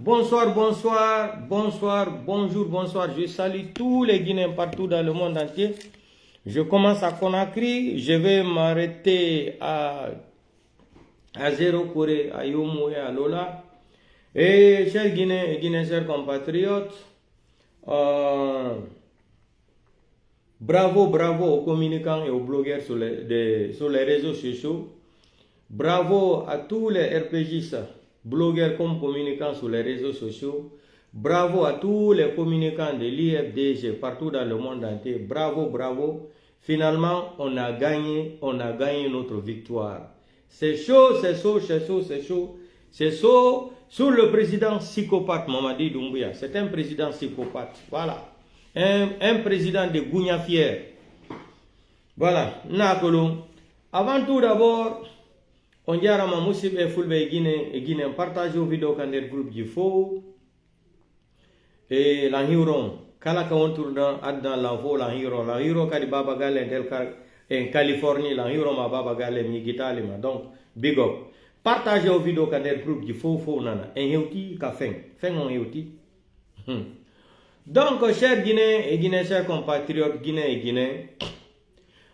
Bonsoir, bonsoir, bonsoir, bonjour, bonsoir. Je salue tous les Guinéens partout dans le monde entier. Je commence à Conakry. Je vais m'arrêter à Zéro Corée, à Yomo et à Lola. Et chers Guinéens et Guinéens, chers compatriotes, bravo, bravo aux communicants et aux blogueurs sur les réseaux sociaux. Bravo à tous les RPGistes, blogueurs comme communicants sur les réseaux sociaux. Bravo à tous les communicants de l'IFDG partout dans le monde entier. Bravo, bravo. Finalement, on a gagné notre victoire. C'est chaud, c'est chaud, c'est chaud, c'est chaud. C'est chaud sur le président psychopathe Mamadi Doumbouya. C'est un président psychopathe. Voilà. Un président de Gounia fier. Voilà. Nakolo. Avant tout d'abord, on dit à Ramamoussib et Fulbe et Guinée, partagez aux vidéos quand le groupe du faux. Et l'environ, kala ka on tourne dans l'envoi l'environ kadi baba gale en Californie l'environ ma baba gale mi gitali ma donc big up. Partagez aux vidéos quand le groupe du faux nana. En yeuti ka fin on yeuti. Donc chers Guinéens et Guinéens, chers compatriotes Guinéens et Guinéens,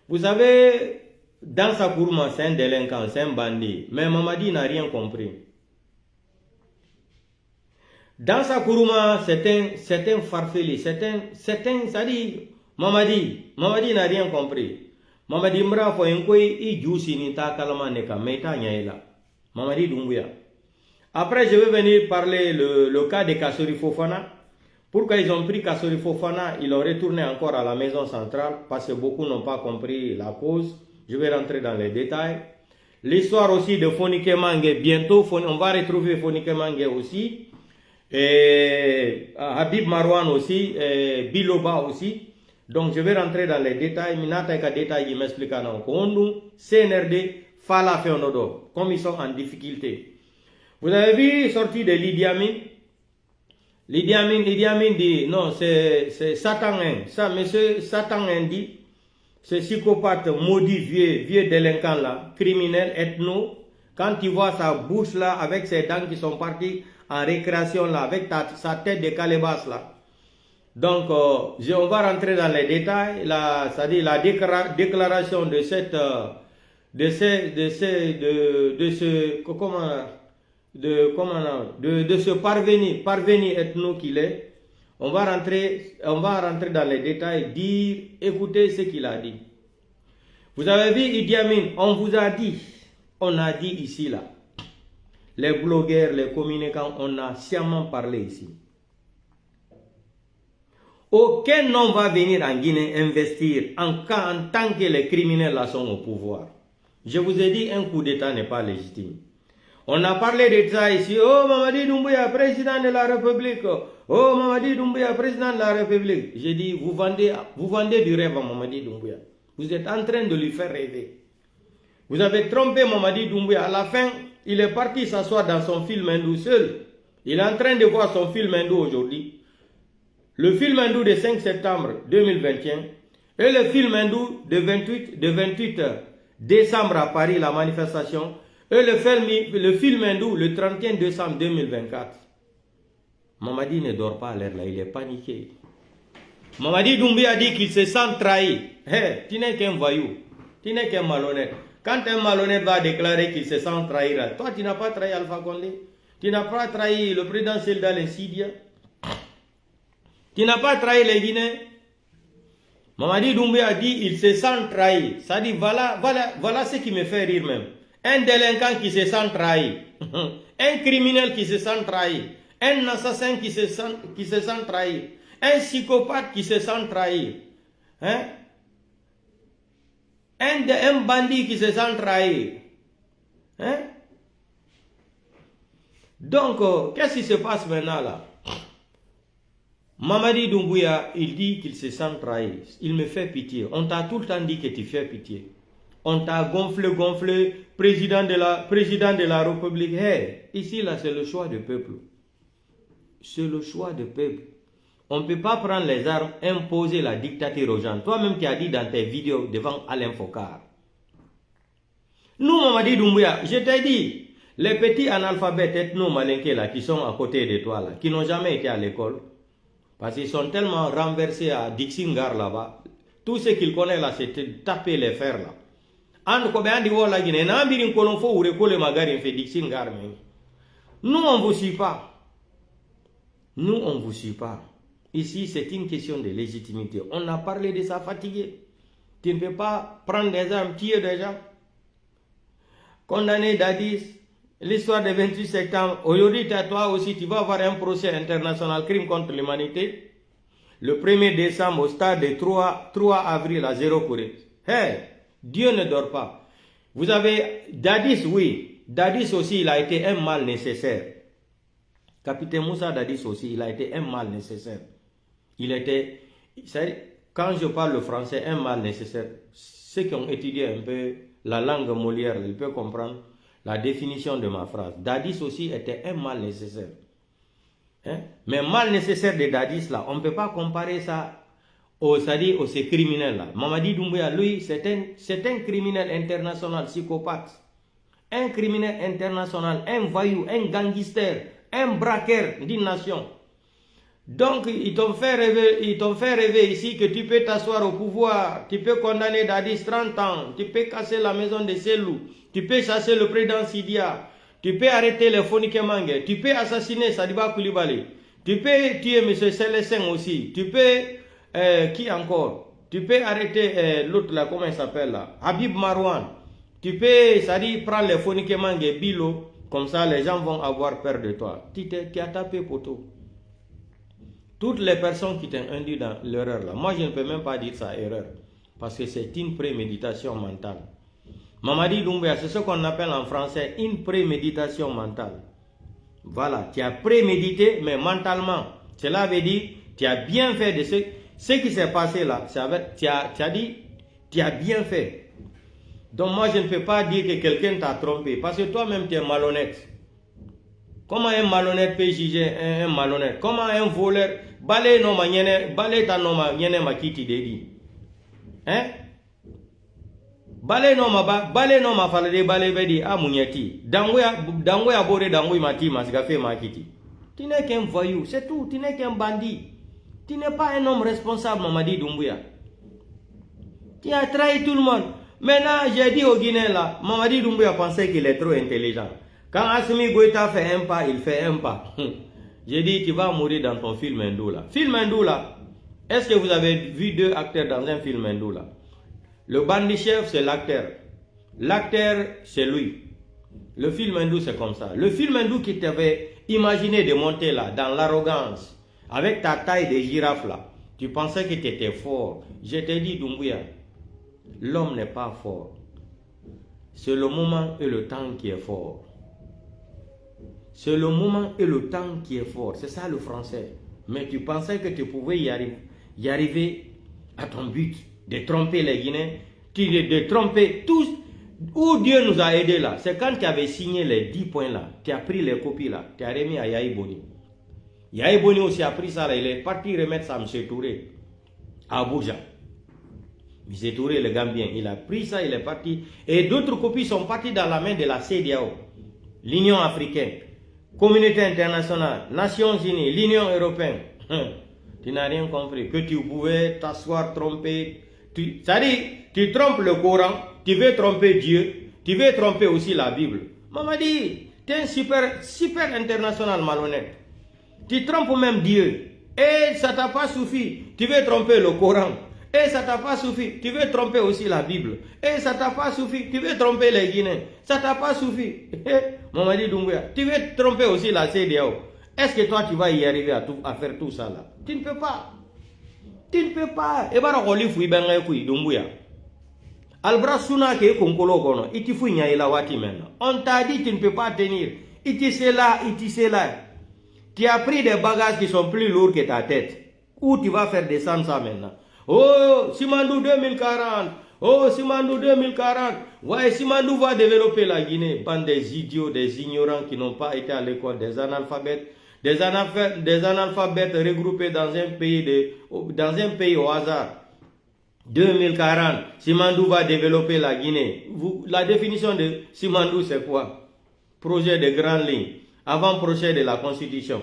vous savez, dans sa courma, c'est un délinquant, c'est un bandit. Mais Mamadi n'a rien compris. Dans sa courma, c'est un farfelu, ça dit, Mamadi n'a rien compris. Mamadi Mbra fo enkoi I jusi ni ta kalama neka meta nyaila. Mamadi Doumbouya. Après, je vais venir parler le cas de Kassori Fofana. Pourquoi ils ont pris Kassori Fofana, ils l'ont retourné encore à la maison centrale parce que beaucoup n'ont pas compris la cause. Je vais rentrer dans les détails. L'histoire aussi de Fonike Mange. Bientôt, on va retrouver Fonike Mange aussi. Et Habib Marwan aussi. Et Biloba aussi. Donc, je vais rentrer dans les détails. Minataka détails, il m'explique en Kondu, CNRD, Fala Feonodo. Comme ils sont en difficulté. Vous avez vu, sorti de Idi Amin. Idi Amin dit, non, c'est Satan. Ça, monsieur Satan dit. Ce psychopathe maudit vieux délinquant là, criminel, ethno, quand tu vois sa bouche là, avec ses dents qui sont parties en récréation là, avec sa tête de calebasse là. Donc, on va rentrer dans les détails, c'est-à-dire la déclaration de ce parvenu ethno qu'il est. On va rentrer dans les détails, écoutez ce qu'il a dit. Vous avez vu Idi Amin, on vous a dit, on a dit ici là. Les blogueurs, les communicants, on a sciemment parlé ici. Aucun homme va venir en Guinée investir en tant que les criminels là sont au pouvoir. Je vous ai dit, un coup d'État n'est pas légitime. On a parlé de ça ici. Oh, Mamadi Doumbouya, président de la République. Oh, Mamadi Doumbouya, président de la République. J'ai dit, vous vendez du rêve à Mamadi Doumbouya. Vous êtes en train de lui faire rêver. Vous avez trompé Mamadi Doumbouya. À la fin, il est parti s'asseoir dans son film hindou seul. Il est en train de voir son film hindou aujourd'hui. Le film hindou de 5 septembre 2021 et le film hindou de 28 décembre à Paris, la manifestation. Et le film hindou, le 31 décembre 2024. Mamadi ne dort pas à l'air là, il est paniqué. Mamadi Doumbouya a dit qu'il se sent trahi. Hey, tu n'es qu'un voyou, tu n'es qu'un malhonnête. Quand un malhonnête va déclarer qu'il se sent trahi, toi tu n'as pas trahi Alpha Condé, tu n'as pas trahi le président Selda Lensidia, tu n'as pas trahi les Guinéens. Mamadi Doumbouya a dit il se sent trahi. Ça dit voilà ce qui me fait rire même. Un délinquant qui se sent trahi, un criminel qui se sent trahi, un assassin qui se sent trahi, un psychopathe qui se sent trahi, hein? Un bandit qui se sent trahi. Hein? Donc, qu'est-ce qui se passe maintenant là? Mamadi Doumbouya, il dit qu'il se sent trahi. Il me fait pitié. On t'a tout le temps dit que tu fais pitié. On t'a gonflé, président de la République. Hey, ici, là, c'est le choix du peuple. C'est le choix du peuple. On ne peut pas prendre les armes, imposer la dictature aux gens. Toi-même, tu as dit dans tes vidéos devant Alain Focar. Nous, Mamadi Doumbouya, je t'ai dit, Les petits analphabètes ethno-malinqués là, qui sont à côté de toi là, qui n'ont jamais été à l'école, parce qu'ils sont tellement renversés à Dixingar là-bas, tout ce qu'ils connaissent là, c'est de taper les fers là. Nous, on ne vous suit pas. Nous, on ne vous suit pas. Ici, c'est une question de légitimité. On a parlé de ça fatigué. Tu ne peux pas prendre des armes, tuer des gens. Condamner Dadis, l'histoire du 28 septembre. Aujourd'hui, toi aussi, tu vas avoir un procès international, crime contre l'humanité. Le 1er décembre, au stade de 3 avril à 0 Corée. Hey, Dieu ne dort pas. Vous avez Dadis, oui. Dadis aussi, il a été un mal nécessaire. Capitaine Moussa Dadis aussi, il a été un mal nécessaire. Il était, quand je parle le français, un mal nécessaire. Ceux qui ont étudié un peu la langue Molière, ils peuvent comprendre la définition de ma phrase. Dadis aussi était un mal nécessaire. Hein? Mais mal nécessaire de Dadis, là, on ne peut pas comparer ça aux ces criminels-là. Mamadi Doumbouya, lui, c'est un criminel international psychopathe. Un criminel international, un voyou, un gangster, un braqueur d'une nation. Donc, ils t'ont fait rêver ici que tu peux t'asseoir au pouvoir, tu peux condamner Dadis 30 ans, tu peux casser la maison de Selou, tu peux chasser le président Sidia, tu peux arrêter les Fonike Mange, tu peux assassiner Sadiba Koulibaly, tu peux tuer M. Célestin aussi, tu peux, qui encore? Tu peux arrêter l'autre là, comment il s'appelle là? Habib Marouane. Tu peux, prendre les Fonike Mange, Bilo, comme ça les gens vont avoir peur de toi. Tu as tapé poteau. Toutes les personnes qui t'ont induit dans l'erreur là, moi je ne peux même pas dire ça erreur, parce que c'est une préméditation mentale. Mamadi Doumbouya, c'est ce qu'on appelle en français une préméditation mentale. Voilà, tu as prémédité, mais mentalement. Cela veut dire, tu as bien fait de ce qui s'est passé là. Tu as dit, tu as bien fait. Donc moi je ne peux pas dire que quelqu'un t'a trompé, parce que toi-même tu es malhonnête. Comment un malhonnête peut juger un malhonnête? Comment un voleur balé ta noma nyene makiti dedi? Hein? Balé noma falade balé vedi a munyeti. Dangwe abore dangwe mati masgafe makiti. Tu n'es qu'un voyou, c'est tout. Tu n'es qu'un bandit. Tu n'es pas un homme responsable, Mamadi Doumbouya. Tu as trahi tout le monde. Maintenant, j'ai dit au Guinéen là, Mamadi Doumbouya pensait qu'il est trop intelligent. Quand Assimi Goïta fait un pas, il fait un pas. J'ai dit, tu vas mourir dans ton film hindou là. Film hindou là, est-ce que vous avez vu deux acteurs dans un film hindou là? Le bandit chef, c'est l'acteur. L'acteur, c'est lui. Le film hindou, c'est comme ça. Le film hindou qui t'avait imaginé de monter là, dans l'arrogance, avec ta taille de girafe là, tu pensais que tu étais fort. Je t'ai dit, Doumbouya, l'homme n'est pas fort. C'est le moment et le temps qui est fort. C'est le moment et le temps qui est fort. C'est ça le français. Mais tu pensais que tu pouvais y arriver à ton but. De tromper les Guinéens. De tromper tous. Où Dieu nous a aidés là. C'est quand tu avais signé les 10 points là. Tu as pris les copies là. Tu as remis à Yahi Boni. Yahi Boni aussi a pris ça là. Il est parti remettre ça à M. Touré. À Abuja. M. Touré le Gambien. Il a pris ça. Il est parti. Et d'autres copies sont parties dans la main de la CEDEAO. L'Union africaine. Communauté internationale, Nations Unies, l'Union européenne. Tu n'as rien compris. Que tu pouvais t'asseoir, tromper. C'est-à-dire, tu trompes le Coran, tu veux tromper Dieu, tu veux tromper aussi la Bible. Maman dit, tu es un super international malhonnête. Tu trompes même Dieu. Et ça t'a pas suffi. Tu veux tromper le Coran. Et ça t'a pas suffi. Tu veux tromper aussi la Bible. Et ça t'a pas suffi. Tu veux tromper les Guinéens. Ça t'a pas suffi. Mamadi Doumbouya, tu veux tromper aussi la CEDEAO. Est-ce que toi tu vas y arriver à faire tout ça là? Tu ne peux pas. Tu ne peux pas. Et bara koli fui benga kui Doumbouya. Albra suna ke konkolo kono. Iti fui nya ila wati maintenant. On t'a dit tu ne peux pas tenir. Iti c'est là, iti c'est là. Tu as pris des bagages qui sont plus lourds que ta tête. Où tu vas faire descendre ça maintenant? Oh, Simandou 2040. Oh, Simandou 2040. Ouais, Simandou va développer la Guinée. Bande des idiots, des ignorants qui n'ont pas été à l'école, des analphabètes. Des analphabètes regroupés dans un pays au hasard. 2040, Simandou va développer la Guinée. La définition de Simandou, c'est quoi? projet de grande ligne, avant-projet de la Constitution.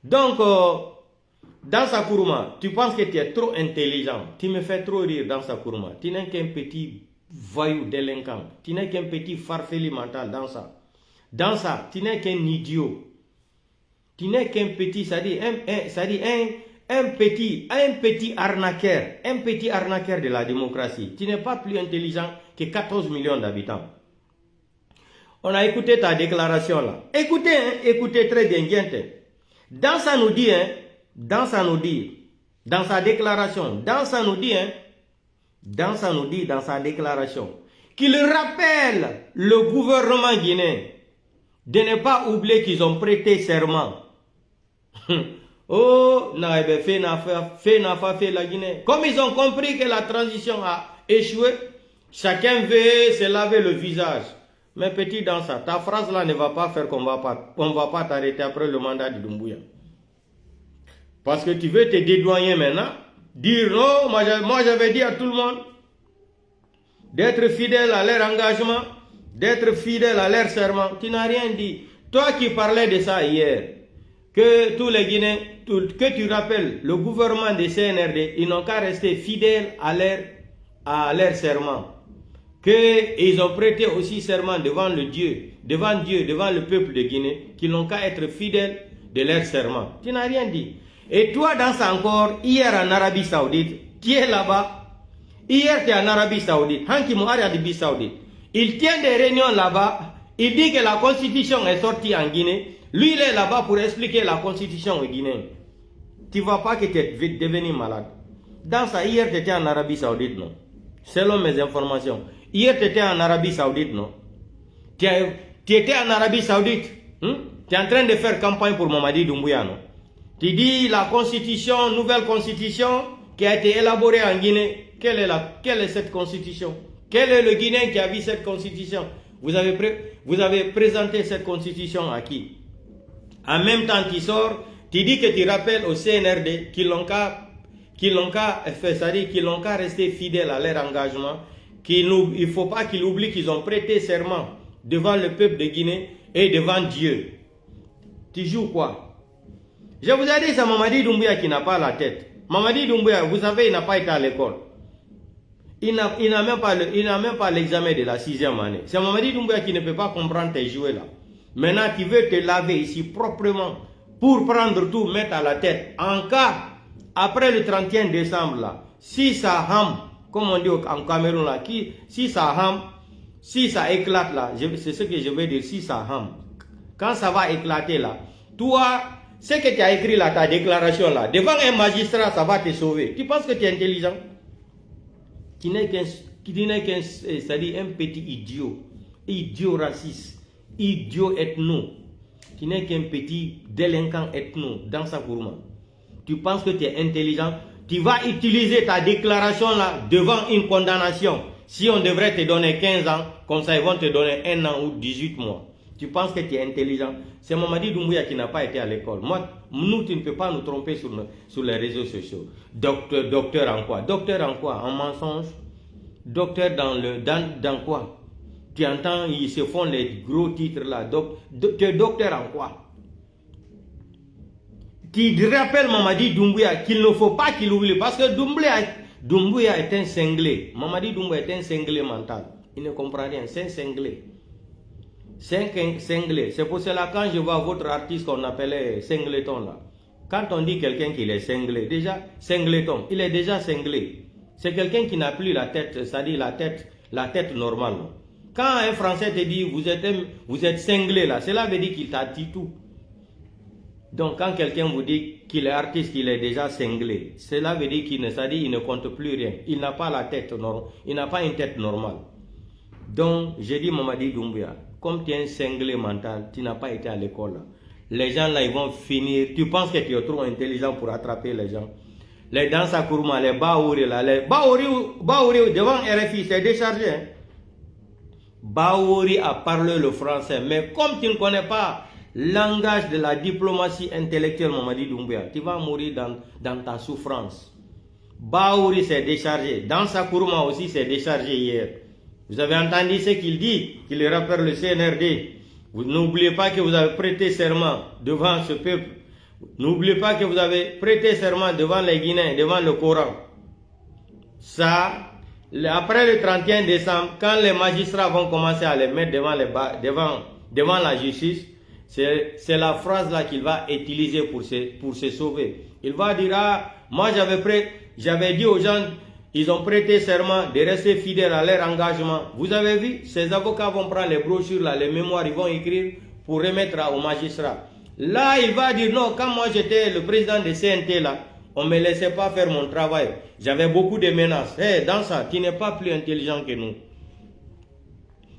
Donc, dans sa Kourouma, tu penses que tu es trop intelligent. Tu me fais trop rire dans sa Kourouma. Tu n'es qu'un petit voyou délinquant. Tu n'es qu'un petit farfelu mental dans ça. Dans ça, tu n'es qu'un idiot. Tu n'es qu'un petit, c'est-à-dire un petit arnaqueur de la démocratie. Tu n'es pas plus intelligent que 14 millions d'habitants. On a écouté ta déclaration là. Écoutez, écoutez très bien, dans ça nous dit, dans sa déclaration, dans sa déclaration, qu'il rappelle le gouvernement guinéen de ne pas oublier qu'ils ont prêté serment. Oh, fait la Guinée. Comme ils ont compris que la transition a échoué, chacun veut se laver le visage. Mais petit dans ça, ta phrase là ne va pas faire qu'on va pas t'arrêter après le mandat de Doumbouya. Parce que tu veux te dédouaner maintenant, dire non, moi j'avais dit à tout le monde d'être fidèle à leur engagement, d'être fidèle à leur serment. Tu n'as rien dit. Toi qui parlais de ça hier, que tous les Guinéens, que tu rappelles, le gouvernement de CNRD, ils n'ont qu'à rester fidèles à leur serment. Qu'ils ont prêté aussi serment devant Dieu, devant le peuple de Guinée, qu'ils n'ont qu'à être fidèles de leur serment. Tu n'as rien dit. Et toi, dans ça encore, hier en Arabie Saoudite, qui est là-bas? Hier, tu es en Arabie Saoudite, Hanki Mouhari Arabie Saoudite. Il tient des réunions là-bas, il dit que la constitution est sortie en Guinée. Lui, il est là-bas pour expliquer la constitution au Guinéen. Tu ne vois pas que tu es devenu malade. Dans ça, hier, tu étais en Arabie Saoudite, non? Selon mes informations. Hier, tu étais en Arabie Saoudite, non? Tu étais en Arabie Saoudite. Tu es en train de faire campagne pour Mamadi Doumbouya, non? Tu dis la constitution, nouvelle constitution qui a été élaborée en Guinée. Quelle est cette constitution? Quel est le Guinéen qui a vu cette constitution? Vous avez présenté cette constitution à qui? En même temps, tu sors, tu dis que tu rappelles au CNRD qu'ils n'ont qu'à rester fidèles à leur engagement, il ne faut pas qu'ils oublient qu'ils ont prêté serment devant le peuple de Guinée et devant Dieu. Tu joues quoi? Je vous ai dit, c'est Mamadi Doumbouya qui n'a pas la tête. Mamadi Doumbouya, vous savez, il n'a pas été à l'école. Il n'a même pas l'examen de la 6e année. C'est Mamadi Doumbouya qui ne peut pas comprendre tes jouets là. Maintenant, tu veux te laver ici proprement pour prendre tout, mettre à la tête. En cas, après le 31 décembre là, si ça hame, comme on dit en Cameroun là, si ça éclate là, c'est ce que je veux dire, si ça hame. Quand ça va éclater là, toi, ce que tu as écrit là, ta déclaration là, devant un magistrat, ça va te sauver. Tu penses que tu es intelligent? Tu n'es qu'un, c'est-à-dire un petit idiot raciste, idiot ethno. Tu n'es qu'un petit délinquant ethno dans sa gourmand. Tu penses que tu es intelligent? Tu vas utiliser ta déclaration là devant une condamnation. Si on devrait te donner 15 ans, comme ça ils vont te donner 1 an ou 18 mois. Tu penses que tu es intelligent? C'est Mamadi Doumbouya qui n'a pas été à l'école. Nous, tu ne peux pas nous tromper sur les réseaux sociaux. Docteur en quoi? Docteur en quoi? En mensonge? Docteur dans quoi? Tu entends, ils se font les gros titres là. Tu es docteur en quoi? Tu rappelles Mamadi Doumbouya qu'il ne faut pas qu'il oublie. Parce que Doumbouya est un cinglé. Mamadi Doumbouya est un cinglé mental. Il ne comprend rien. C'est un cinglé. C'est un cinglé. C'est pour cela quand je vois votre artiste qu'on appelait Cingleton là. Quand on dit quelqu'un qu'il est cinglé, déjà Cingleton, il est déjà cinglé. C'est quelqu'un qui n'a plus la tête, c'est-à-dire la tête normale. Quand un Français te dit vous êtes cinglé là, cela veut dire qu'il t'a dit tout. Donc quand quelqu'un vous dit qu'il est artiste, qu'il est déjà cinglé, cela veut dire qu'il ne compte plus rien. Il n'a pas la tête normale, il n'a pas une tête normale. Donc j'ai dit Mamadi Doumbouya, comme tu es un cinglé mental, tu n'as pas été à l'école. Les gens là, ils vont finir. Tu penses que tu es trop intelligent pour attraper les gens. Les Dansa Kourouma, les Baouri là, les Baouri devant RFI, c'est déchargé. Hein? Baouri a parlé le français, mais comme tu ne connais pas le langage de la diplomatie intellectuelle, Mamadi Doumbouya, tu vas mourir dans ta souffrance. Baouri s'est déchargé. Dansa Kourouma aussi s'est déchargé hier. Vous avez entendu ce qu'il dit, qu'il rappelle le CNRD, Vous n'oubliez pas que vous avez prêté serment devant ce peuple. N'oubliez pas que vous avez prêté serment devant les Guinéens, devant le Coran. Ça, après le 31 décembre, quand les magistrats vont commencer à les mettre devant la justice, c'est la phrase là qu'il va utiliser pour se sauver. Il va dire, ah, moi j'avais dit aux gens, ils ont prêté serment de rester fidèles à leur engagement. Vous avez vu, ces avocats vont prendre les brochures là, les mémoires, ils vont écrire pour remettre aux magistrats. Là, il va dire, non, quand moi j'étais le président de CNT là, on ne me laissait pas faire mon travail. J'avais beaucoup de menaces. Hey, dans ça, tu n'es pas plus intelligent que nous.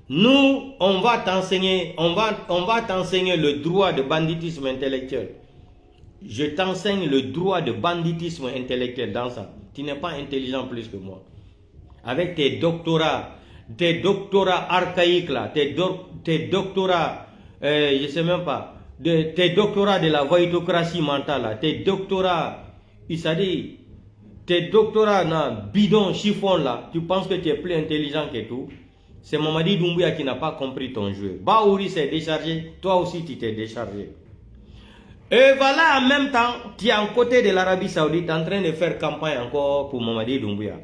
Nous, on va t'enseigner le droit de banditisme intellectuel. Je t'enseigne le droit de banditisme intellectuel dans ça. Tu n'es pas intelligent plus que moi. Avec tes doctorats archaïques là, tes doctorats, je ne sais même pas, tes doctorats de la voïtocratie mentale là, tes doctorats, tes doctorats bidon, chiffon là, tu penses que tu es plus intelligent que tout. C'est Mamadi Doumbouya qui n'a pas compris ton jeu. Baouri s'est déchargé, toi aussi tu t'es déchargé. Et voilà, en même temps, tu es en côté de l'Arabie Saoudite en train de faire campagne encore pour Mamadi Doumbouya.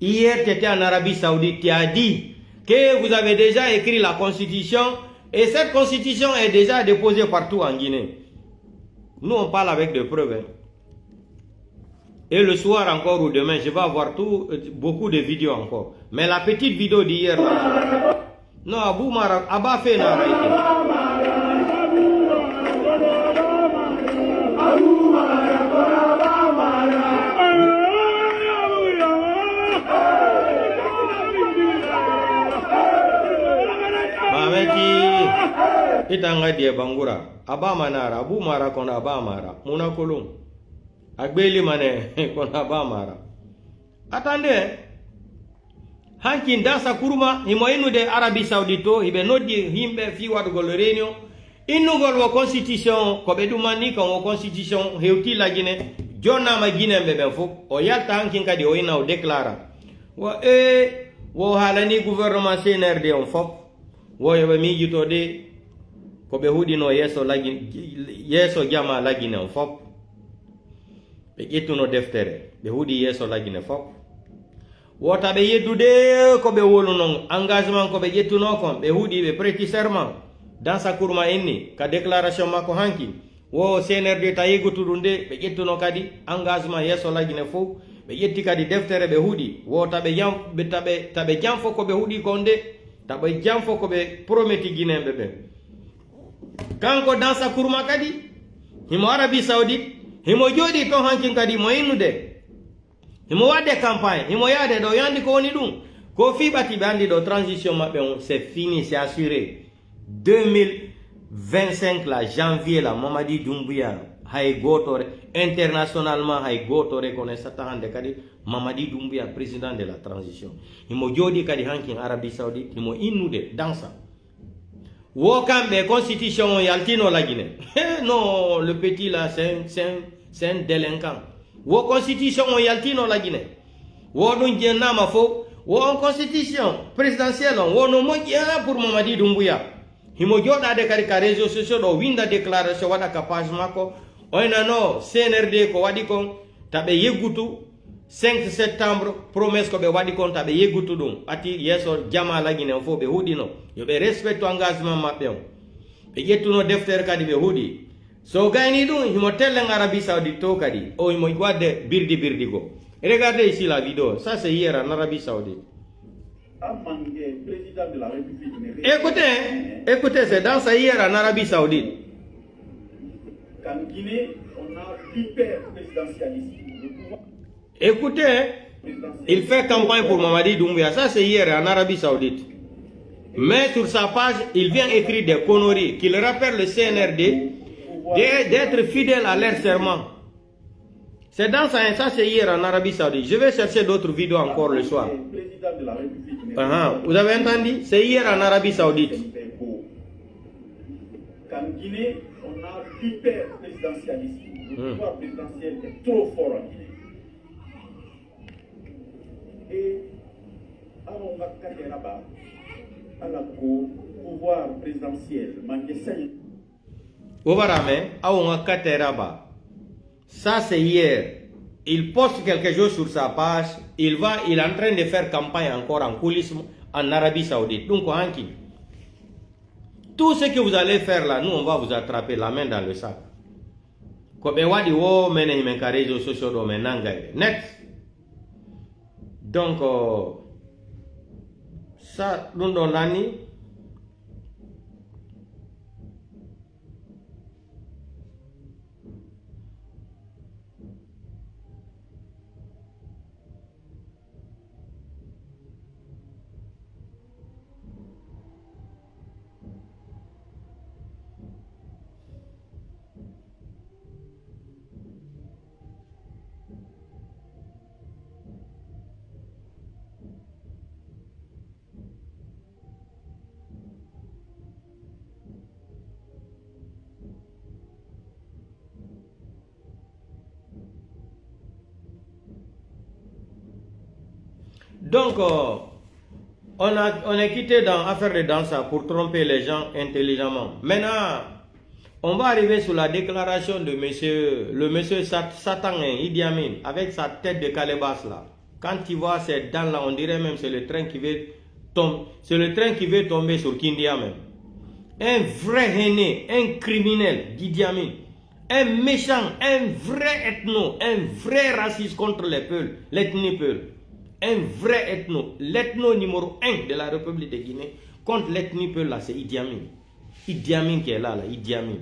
Hier, tu étais en Arabie Saoudite, tu as dit que vous avez déjà écrit la constitution et cette constitution est déjà déposée partout en Guinée. Nous, on parle avec des preuves. Hein. Et le soir encore ou demain, je vais avoir beaucoup de vidéos encore. Mais la petite vidéo d'hier, non, Abou Mara, Abba fait itanga die bangura aba manara Abu Mara kona aba mara muna kolon agbeli mane kona aba mara. Attendez, hankin dasa kuruma himo inu de Arabie Saoudite hibe nodi himbe fi wadgo le réunion inu gol wo constitution ko be dumani ko wo constitution hewti la Guinée jonna ma Guinée be fo o yalta hankin kadi o ina o déclara wo halani gouvernement CNRD on fop wo yobe mi jito de ko be hudino yeso jama la Guinée on fop be ƴettuno deftere be hudi yeso la Guinée fop wota be yeddude ko be wolunon engagement ko be ƴettuno kon be hudi be prêti serment dans sa kurma inni ka déclaration makko hanki wo CNRD ta yegotuɗunde be ƴettuno kadi engagement yeso la Guinée fo be ƴetti kadi deftere be hudi wota be tabe jam fo ko be hudi konde tabe jam fo ko be prometi Guinée be kanko dans sa kurma kadi himo Arabie Saoudite himo jodi to hankin kadi mo innude himo wadde campagne himo yaade do yandi ko woni dum ko fibati bandi do transition mabbe on c'est fini, c'est assuré. 2025 la janvier la Mamadi Doumbouya hay gotore internationalement hay gotore connaissata hande kadi Mamadi Doumbouya président de la transition himo jodi kadi hankin Arabie Saoudite himo innude dans ça. Wokambe constitution yaltino la Guinée. Non, le petit là c'est un délinquant. Wo constitution yaltino la Guinée. Wo dun jenna ma fo, wo constitution présidentielle wo no moja pour Mamadi Doumbouya. Himo joda de kari ka réseaux sociaux do winda déclaration wada ka page mako. Oyna no CNRD ko wadi kon tabe yegutu 5 septembre promesse ko be wadi kon tabe yegutu dum ati yeso jama la Guinée fo be hudino yo be respecte engagement mabbe on be yettuno deftere kadi be hudi so gayni dum himo telle Arabie Saoudite to kadi o himo wadde birdi go. Regardez ici la vidéo, ça c'est hier en Arabie Saoudite. Président de la République. Écoutez, c'est dans ça hier en Arabie Saoudite. En Guinée, on a hyper présidentialiste. Écoutez, il fait campagne pour Mamadi Doumbouya. Ça, c'est hier en Arabie Saoudite. Mais sur sa page, il vient écrire des conneries qu'il rappelle le CNRD d'être fidèle à leur serment. C'est dans ça, c'est hier en Arabie Saoudite. Je vais chercher d'autres vidéos encore le soir. Vous avez entendu? C'est hier en Arabie Saoudite. En Guinée, on a hyper présidentialiste. Le pouvoir présidentiel est trop fort en Guinée. Et on va là-bas, à la cour, pouvoir présidentiel, manquait 5. Ça c'est hier. Il poste quelque chose sur sa page. Il est en train de faire campagne encore en coulisses en Arabie Saoudite. Donc, tout ce que vous allez faire là, nous on va vous attraper la main dans le sac. Net. Donc, ça, nous donnons. Donc, on est quitté dans l'affaire de danse pour tromper les gens intelligemment. Maintenant, on va arriver sur la déclaration de le monsieur Satan Idi Amin, avec sa tête de calebasse là. Quand tu vois ces dents là, on dirait même c'est le train qui veut tomber, c'est le train qui veut tomber sur Kindia même. Un vrai haineux, un criminel d'Idi Amin, un méchant, un vrai ethno, un vrai raciste contre les peuples, l'ethnie peul. Un vrai ethno, l'ethno numéro 1 de la République de Guinée, contre l'ethnie peul là, c'est Idi Amin. Idi Amin qui est là, Idi Amin.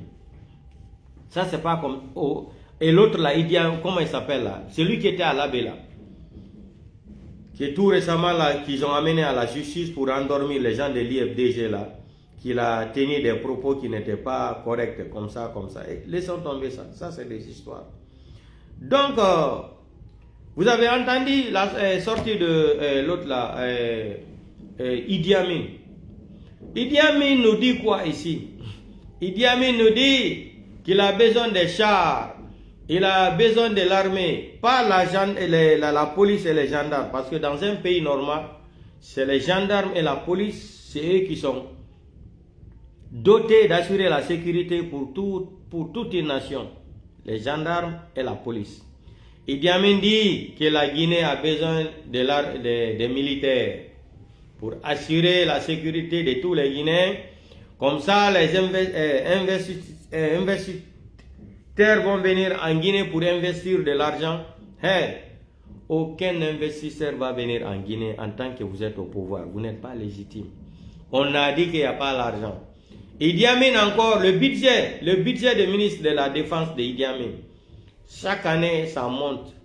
Ça, c'est pas comme. Oh, et l'autre là, Idi Amin, comment il s'appelle là? Celui qui était à l'abbé là. Qui est tout récemment là, qu'ils ont amené à la justice pour endormir les gens de l'IFDG là. Qu'il a tenu des propos qui n'étaient pas corrects, comme ça. Et laissons tomber ça. Ça, c'est des histoires. Donc, vous avez entendu la sortie de l'autre là, Idi Amin. Idi Amin nous dit quoi ici? Idi Amin nous dit qu'il a besoin des chars, il a besoin de l'armée, pas la police et les gendarmes. Parce que dans un pays normal, c'est les gendarmes et la police, c'est eux qui sont dotés d'assurer la sécurité pour toute une nation. Les gendarmes et la police. Idi Amin dit que la Guinée a besoin des militaires pour assurer la sécurité de tous les Guinéens. Comme ça, les investisseurs vont venir en Guinée pour investir de l'argent. Hey, aucun investisseur va venir en Guinée en tant que vous êtes au pouvoir. Vous n'êtes pas légitime. On a dit qu'il n'y a pas l'argent. Idi Amin encore, le budget du ministre de la Défense de Idi Amin. Chaque année, ça monte.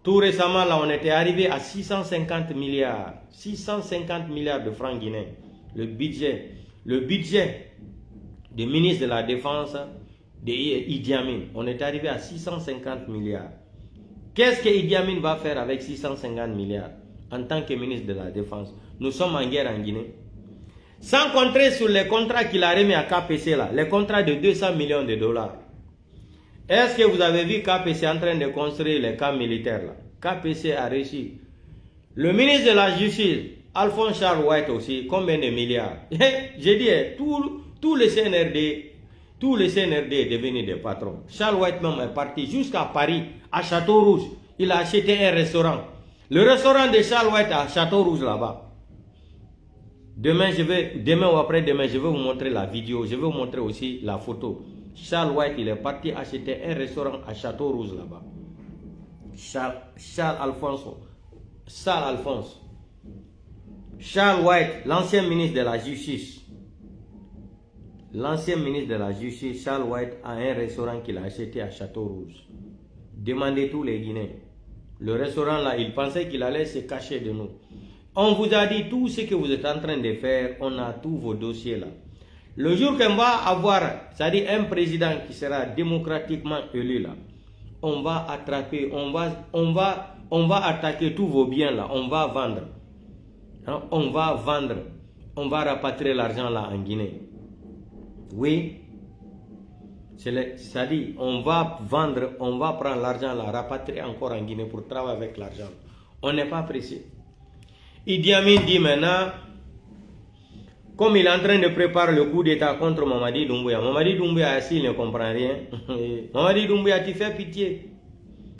Tout récemment, là, on était arrivé à 650 milliards. 650 milliards de francs guinéens. Le budget du ministre de la Défense de Idi Amin. On est arrivé à 650 milliards. Qu'est-ce que Idi Amin va faire avec 650 milliards en tant que ministre de la Défense? Nous sommes en guerre en Guinée. Sans compter sur les contrats qu'il a remis à KPC, là, les contrats de 200 millions de dollars. Est-ce que vous avez vu KPC en train de construire les camps militaires là? KPC a réussi. Le ministre de la Justice, Alphonse Charles White aussi, combien de milliards? J'ai dit, tout le CNRD est devenu des patrons. Charles White même est parti jusqu'à Paris, à Château-Rouge. Il a acheté un restaurant. Le restaurant de Charles White à Château-Rouge là-bas. Demain ou après-demain, je vais vous montrer la vidéo. Je vais vous montrer aussi la photo. Charles White, il est parti acheter un restaurant à Château-Rouge là-bas. Charles White, l'ancien ministre de la Justice. L'ancien ministre de la Justice, Charles White, a un restaurant qu'il a acheté à Château-Rouge. Demandez tous les Guinéens. Le restaurant là, il pensait qu'il allait se cacher de nous. On vous a dit tout ce que vous êtes en train de faire. On a tous vos dossiers là. Le jour qu'on va avoir, c'est-à-dire un président qui sera démocratiquement élu là, on va attraper, on va attaquer tous vos biens là, on va vendre. Hein? On va rapatrier l'argent là en Guinée. Oui, c'est-à-dire on va vendre, on va prendre l'argent là, rapatrier encore en Guinée pour travailler avec l'argent. On n'est pas pressé. Idi Amin dit maintenant, comme il est en train de préparer le coup d'état contre Mamadi Doumbouya. Mamadi Doumbouya, s'il ne comprend rien, Mamadi Doumbouya, tu fais pitié.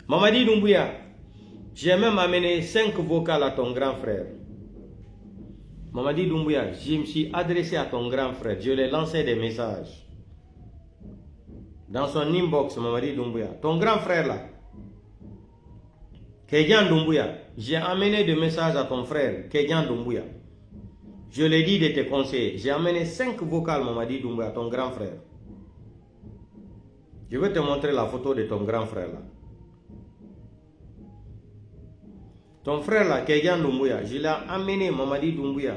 Mamadi Doumbouya, j'ai même amené 5 vocales à ton grand frère. Mamadi Doumbouya, je me suis adressé à ton grand frère, je lui ai lancé des messages. Dans son inbox, Mamadi Doumbouya, ton grand frère là, Kédian Doumbouya, j'ai amené des messages à ton frère, Kédian Doumbouya. Je l'ai dit de te conseiller. J'ai amené 5 vocales, Mamadi Doumbouya, ton grand frère. Je vais te montrer la photo de ton grand frère là. Ton frère là, Kédian Doumbouya, je l'ai amené, Mamadi Doumbouya.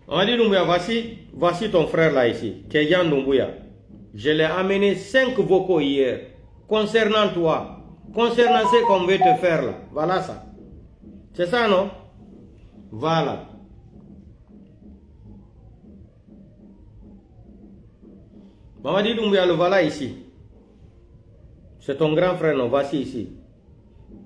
Mamadi Doumbouya, voici ton frère là ici, Kédian Doumbouya. Je l'ai amené 5 vocaux hier, concernant toi, concernant ce qu'on veut te faire là. Voilà ça. C'est ça, non? Voilà. Mamadi Doumbouya, le voilà ici. C'est ton grand frère, non? Voici ici.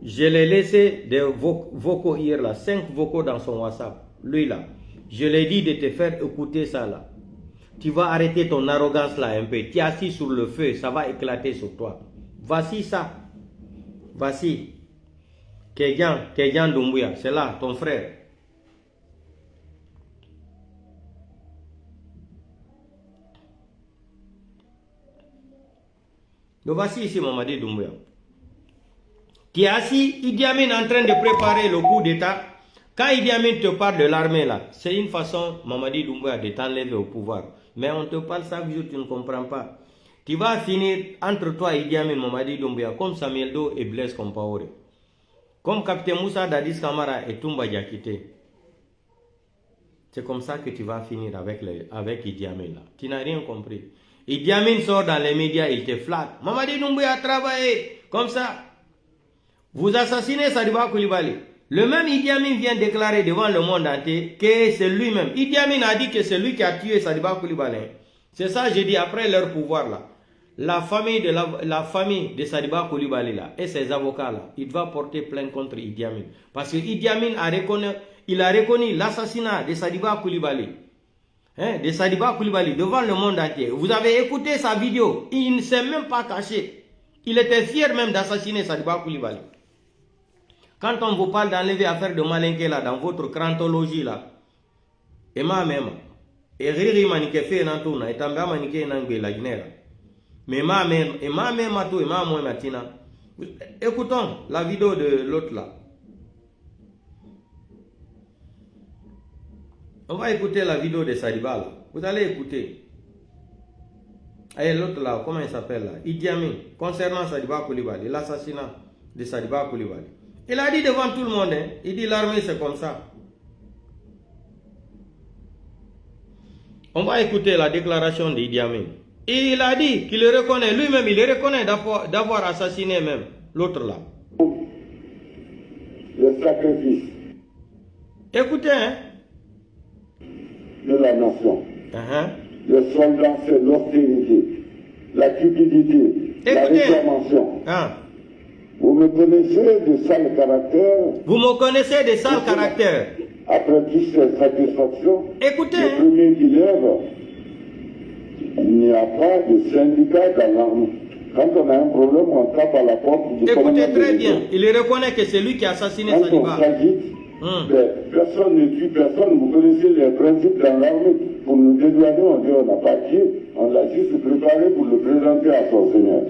Je l'ai laissé des vocaux hier, là. 5 vocaux dans son WhatsApp. Lui, là. Je l'ai dit de te faire écouter ça, là. Tu vas arrêter ton arrogance, là, un peu. Tu es assis sur le feu, ça va éclater sur toi. Voici ça. Voici. Kédian Doumbouya, c'est là, ton frère. Donc voici ici Mamadi Doumbouya. Tu es assis, Idi Amin est en train de préparer le coup d'état. Quand Idi Amin te parle de l'armée là, c'est une façon, Mamadi Doumbouya, de t'enlever au pouvoir. Mais on te parle chaque jour, tu ne comprends pas. Tu vas finir entre toi et Idi Amin, Mamadi Doumbouya, comme Samuel Doe et Blaise Compaoré. Comme Capitaine Moussa Dadis Kamara et Toumba Diakité. C'est comme ça que tu vas finir avec Idi Amin là. Tu n'as rien compris. Idi Amin sort dans les médias, il te flatte. Mamadi Doumbouya a travaillé comme ça. Vous assassinez Sadiba Koulibaly. Le même Idi Amin vient déclarer devant le monde entier que c'est lui-même. Idi Amin a dit que c'est lui qui a tué Sadiba Koulibaly. C'est ça, j'ai dit, après leur pouvoir là. La famille de Sadiba Koulibaly là, et ses avocats là, il va porter plainte contre Idi Amin. Parce que Idi Amin a reconnu l'assassinat de Sadiba Koulibaly. De Sadiba Koulibaly devant le monde entier. Vous avez écouté sa vidéo, il ne s'est même pas caché. Il était fier même d'assassiner Sadiba Koulibaly. Quand on vous parle d'enlever affaire de Malinké là, dans votre crantologie là, et ma même, et riri manike fait n'antouna, et tamba manike n'angbe la guinée. Mais ma même, et ma même matou, et ma moi matina. Écoutons la vidéo de l'autre là. On va écouter la vidéo de Sadiba là. Vous allez écouter. Et l'autre là, comment il s'appelle là? Idi Amin, concernant Sadiba Koulibaly, l'assassinat de Sadiba Koulibaly. Il a dit devant tout le monde, hein, il dit l'armée c'est comme ça. On va écouter la déclaration d'Idi Amin. Et il a dit qu'il le reconnaît, lui-même, il le reconnaît d'avoir assassiné même l'autre là. Le sacrifice. Écoutez, hein. De la nation. Le soldat, c'est l'austérité, la cupidité, la réclamation. Vous me connaissez de sale caractère. Vous me connaissez de sale caractère. Après toutes ces satisfactions, écoutez, le premier qui lève, il n'y a pas de syndicat dans l'armée. Quand on a un problème, on tape à la porte du commandant. Écoutez très bien, il reconnaît que c'est lui qui a assassiné Sadiba. Personne ne tue personne. Vous connaissez les principes dans l'armée. Pour nous dédouaner, on dit on n'a pas tué, on l'a juste préparé pour le présenter à son seigneur.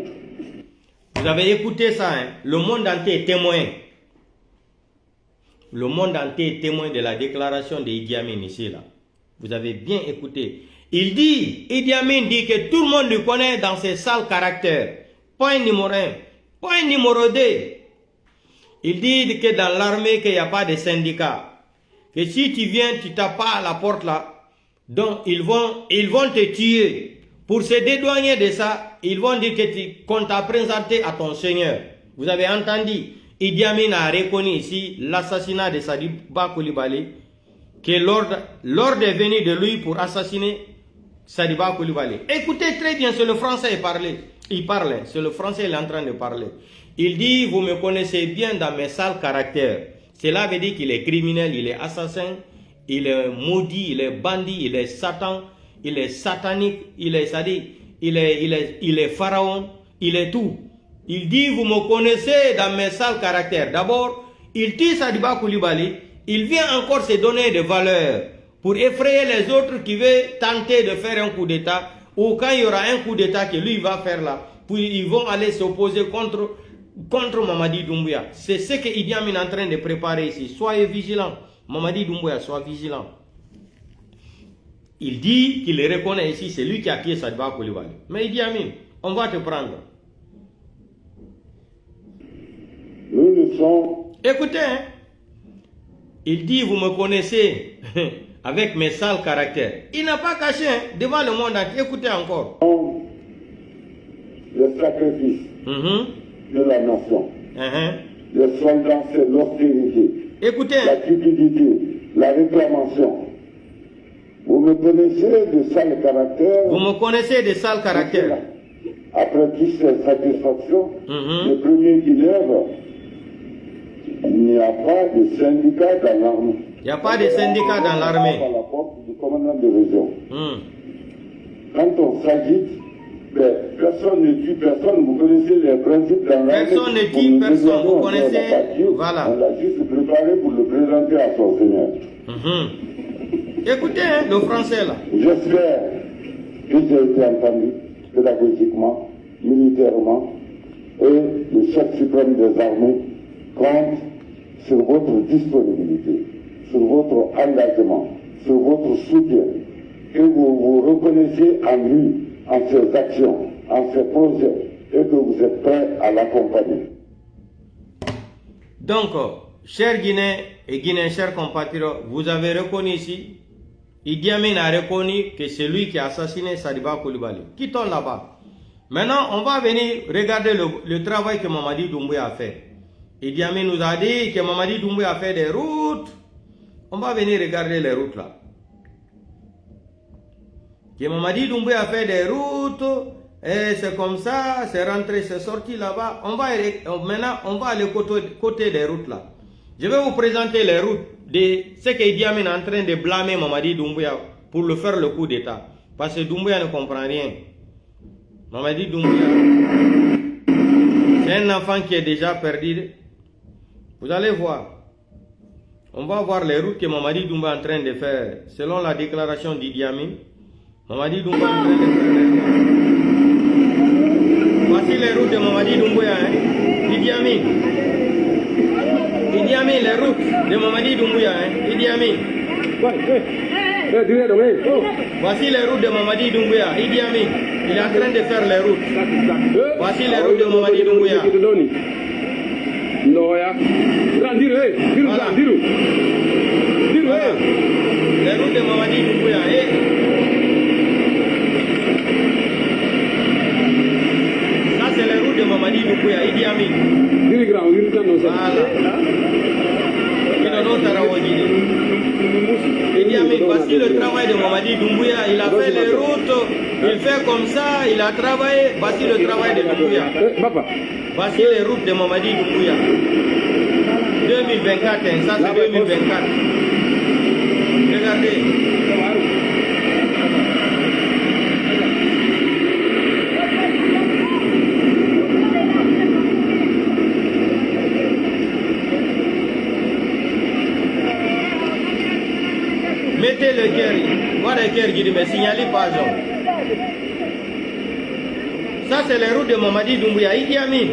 Vous avez écouté ça, hein? Le monde entier est témoin. Le monde entier est témoin de la déclaration d'Idi Amin ici, là. Vous avez bien écouté. Il dit, Idi Amin dit que tout le monde le connaît dans ses sales caractères. Point numéro 1. Point numéro 2. Il dit que dans l'armée, qu'il n'y a pas de syndicat. Que si tu viens, tu tapes pas à la porte là. Donc, ils vont te tuer. Pour se dédouaner de ça, ils vont dire qu'on t'a présenté à ton seigneur. Vous avez entendu, Idi Amin a reconnu ici l'assassinat de Sadiba Koulibaly, que l'ordre est venu de lui pour assassiner Sadiba Koulibaly. Écoutez très bien, c'est le français il parle, c'est le français il est en train de parler. Il dit, vous me connaissez bien dans mes sales caractères. Cela veut dire qu'il est criminel, il est assassin, il est maudit, il est bandit, il est Satan, il est satanique, il est pharaon, il est tout. Il dit, vous me connaissez dans mes sales caractères. D'abord, il tue Sadiba Coulibaly, il vient encore se donner des valeurs pour effrayer les autres qui veulent tenter de faire un coup d'État, ou quand il y aura un coup d'État que lui va faire là, puis ils vont aller s'opposer contre Mamadi Doumbouya. C'est ce que Idi Amin est en train de préparer ici. Soyez vigilants. Mamadi Doumbouya, sois vigilant. Il dit qu'il le reconnaît ici, c'est lui qui a tué Sadiba Coulibaly. Mais Idi Amin, on va te prendre. Nous ne sommes... Écoutez, hein? Il dit, vous me connaissez avec mes sales caractères. Il n'a pas caché devant le monde entier. Écoutez encore. Le sacrifice de la nation. Les soldats, c'est l'austérité. Écoutez. La cupidité, la réclamation. Vous me connaissez de sales caractères. Vous me connaissez de sales caractères. Après toutes ces satisfactions, le premier qui lève, il n'y a pas de syndicat dans l'armée. Il n'y a pas de syndicat dans l'armée. À la porte du commandant de région. Quand on s'agite, personne ne tue personne. Vous connaissez les principes dans l'armée. Personne ne tue personne. Vous connaissez. Voilà. On l'a juste préparé pour le présenter à son seigneur. Écoutez, hein, le français là. J'espère que j'ai été entendu pédagogiquement, militairement, et le chef suprême des armées compte sur votre disponibilité, sur votre engagement, sur votre soutien, que vous vous reconnaissez en lui, en ses actions, en ses projets, et que vous êtes prêt à l'accompagner. Donc, chers Guinéens et Guinéens, chers compatriotes, vous avez reconnu ici, Idi Amin a reconnu que c'est lui qui a assassiné Sadiba Coulibaly. Quittons là-bas. Maintenant, on va venir regarder le travail que Mamadi Doumbouya a fait. Idi Amin nous a dit que Mamadi Doumbouya a fait des routes. On va venir regarder les routes là. Que Mamadi Doumbouya a fait des routes. Et c'est comme ça, c'est rentré, c'est sorti là-bas. Maintenant, on va aller côté des routes là. Je vais vous présenter les routes de ce que Idi Amin est en train de blâmer Mamadi Doumbouya pour le faire le coup d'État. Parce que Doumbouya ne comprend rien. Mamadi Doumbouya, c'est un enfant qui est déjà perdu. Vous allez voir. On va voir les routes que Mamadi Doumbouya est en train de faire. Selon la déclaration d'Idi Amin, Mamadi Doumbouya est en train de faire. Voici les routes de Mamadi Doumbouya. Idi Amin. Idi Amin, les routes de Mamadi Doumbouya. Idi Amin. Voici les routes de Mamadi Doumbouya. Idi Amin. Il est en train de faire les routes. Voici les routes de Mamadi Doumbouya. Voilà. Les routes de Mamadi Doumbouya. Ça, c'est les routes de Mamadi Doumbouya. Idi Amin. Voilà. Idi Amin, voici le travail de Mamadi Doumbouya. Il a fait les routes, il fait comme ça, il a travaillé. Voici le travail de Doumbouya. Voici les routes de Mamadi Doumbouya. 2024, ça c'est 2024. Regardez. Mettez le cœur, voilà le cœur qui dit, mais signalez pas, genre. Ça, c'est les routes de Mamadi Doumbouya. Idi Amin,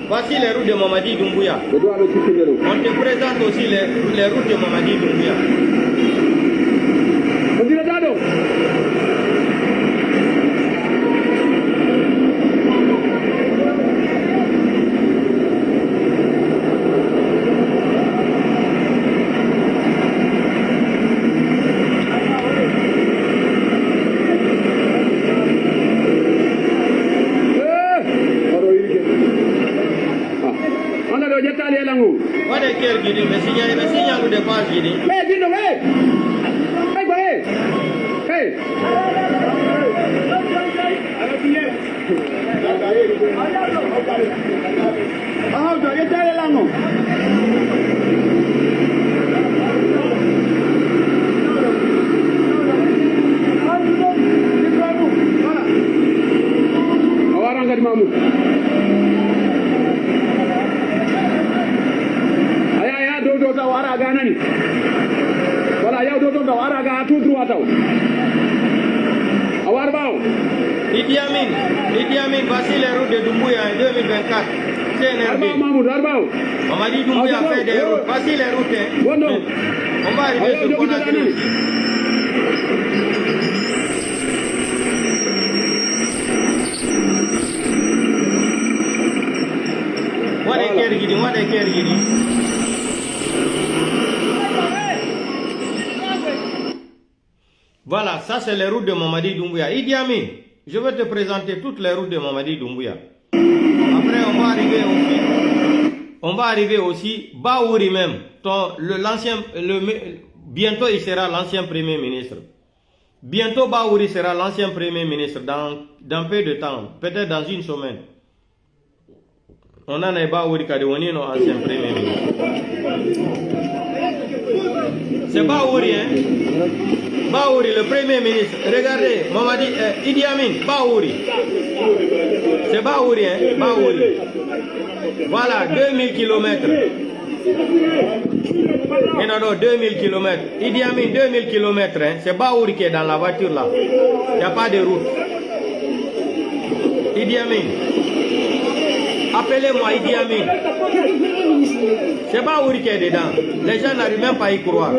voici les routes de Mamadi Doumbouya. On te présente aussi les routes de Mamadi Doumbouya. What a care, Gidi, Messiah, with the past, Gidi. Hey, get away! Hey, hey! Hey! Mankadi Mamoud. Aya do taw ara ga nani. Voilà, ya do taw ara ga tout droit taw. Awar baw. Idi Amin, voici les routes de Doumbouya en 2024. CNRD. Mamadi Doumbouya a fait des routes. Voici les routes. Hein. On va arriver sur Conakry aussi. What a care. Voilà, ça c'est les routes de Mamadi Doumbouya. Idi Amin, je vais te présenter toutes les routes de Mamadi Doumbouya. Après, on va arriver aussi Baouri même. Bientôt, il sera l'ancien premier ministre. Bientôt, Baouri sera l'ancien premier ministre dans peu de temps, peut-être dans une semaine. On en a Baouri Kadewani, notre ancien premier ministre. C'est Baouri, hein? Baouri, le premier ministre. Regardez, Mamadi, Idi Amin, Baouri. C'est Baouri, hein? Baouri. Voilà, 2000 km. Et non, 2000 km. Idi Amin, 2000 km. Hein? C'est Baouri qui est dans la voiture là. Il n'y a pas de route. Idi Amin. Appelez-moi Idi Amin. C'est Baouri qui est dedans. Les gens n'arrivent même pas à y croire.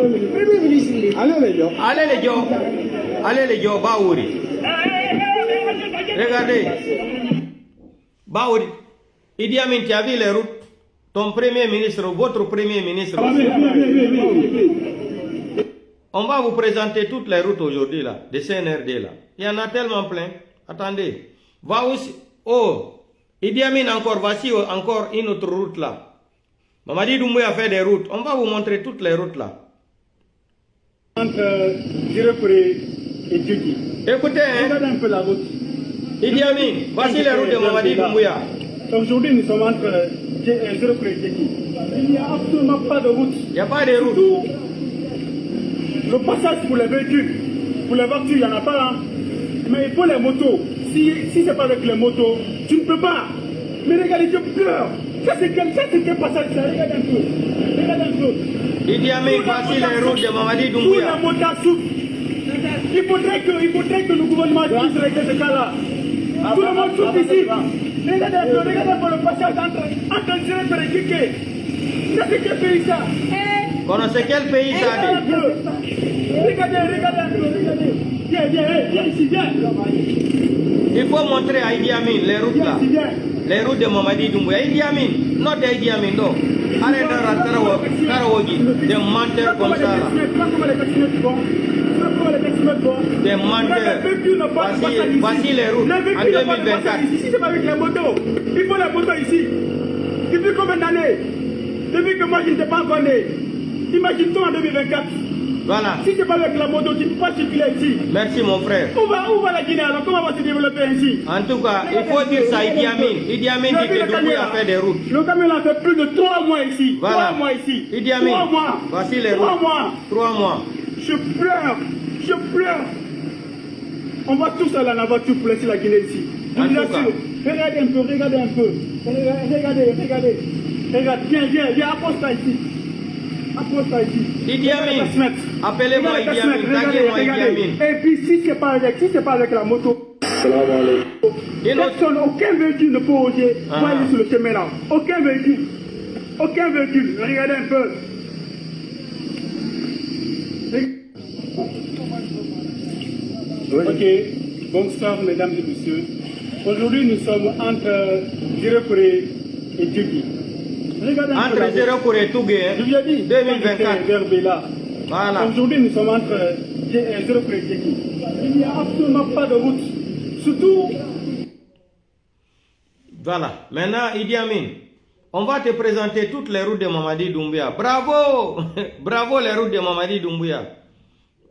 Allez les gars, Baouri. Regardez. Baouri. Idi Amin, tu as vu les routes? Ton premier ministre, votre premier ministre. On va vous présenter toutes les routes aujourd'hui là, des CNRD là. Il y en a tellement plein. Attendez. Va aussi. Oh. Idi Amin encore, voici encore une autre route là. Mamadi Doumbouya a fait des routes. On va vous montrer toutes les routes là. Entre Djirekouré et Djeki. Écoutez, hein. Regardez un peu la route. Idi Amin, voici les routes de Mamadi Doumbouya. Aujourd'hui, nous sommes entre Djirekouré et Djeki. Il n'y a absolument pas de route. Il n'y a pas de route. Le passage pour les véhicules, pour les voitures, il n'y en a pas. Hein. Mais il faut les motos. Si ce n'est pas avec les motos, tu ne peux pas. Mais regardez, je pleure. Ça c'est quel passage ça? Regarde un peu. Regarde un peu. Idi Amin, voici les routes de Mamadi Doumbouya. Tout le monde souffre. Il faudrait que le gouvernement puisse régler ce cas-là. Tout le monde souffre ici. Regardez un peu le passage entre Djirekouré et Djeki. Ça c'est quel pays ça? Connaissez quel pays ça? Regardez un peu, regardez. Viens ici, viens. Il faut montrer à Idi Amin les routes là. Les routes de Mamadi Doumbouya. Idi Amin, non de Idi Amin, non. Arrête de Karawogi, des menteurs comme ça là. Des menteurs. Voici les routes en 2024. Ici, c'est pas avec les motos. Il faut les motos ici. Depuis combien d'années? Depuis que moi je n'étais pas encore né. Imagine-toi en 2024. Voilà. Si c'est pas avec la moto, tu ne peux pas circuler ici. Merci mon frère. Où va la Guinée alors? Comment va se développer ici? En tout cas, il faut dire ça à Idi Amin. Idi Amin dit que Doumbouya a fait des routes. Le camion a fait plus de 3 mois ici. Voilà. 3 mois ici. Idi Amin. 3 mois. Voici les routes. 3 mois. 3 mois. Je pleure. On va tous aller à la voiture pour laisser la Guinée ici. En tout cas. Regardez un peu. Regardez. Regarde, viens, approche-toi ici. Idi Amin, appelez-moi Idi Amin, taguez-moi Idi Amin. Et puis si c'est pas avec la moto, personne, aucun véhicule ne peut oser aller sur le chemin là. Aucun véhicule. Regardez un peu. Ok, bonsoir mesdames et messieurs. Aujourd'hui nous sommes entre Djirekouré et Djeki. Entre Djirekouré et Tougué, je vous ai dit, 2024. Vers Béla. Voilà. Aujourd'hui nous sommes entre Djirekouré et Djeki. Il n'y a absolument pas de route. Surtout. Voilà. Maintenant, Idi Amin, on va te présenter toutes les routes de Mamadi Doumbouya. Bravo! Bravo les routes de Mamadi Doumbouya.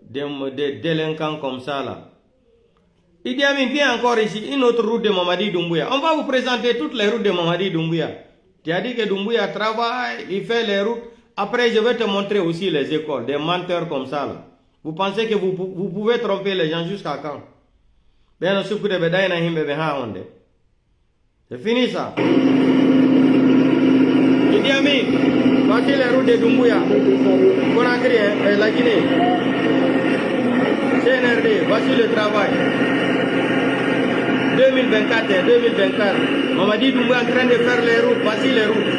Des délinquants comme ça là. Idi Amin, viens encore ici, une autre route de Mamadi Doumbouya. On va vous présenter toutes les routes de Mamadi Doumbouya. Tu as dit que Doumbouya travaille, il fait les routes. Après, je vais te montrer aussi les écoles, des menteurs comme ça là. Vous pensez que vous pouvez tromper les gens jusqu'à quand? C'est fini ça. Idi Amin, voici les routes de Doumbouya. Conakry, la Guinée. CNRD, voici le travail. 2024. Mamadi Doumbouya est en train de faire les routes. Voici les routes.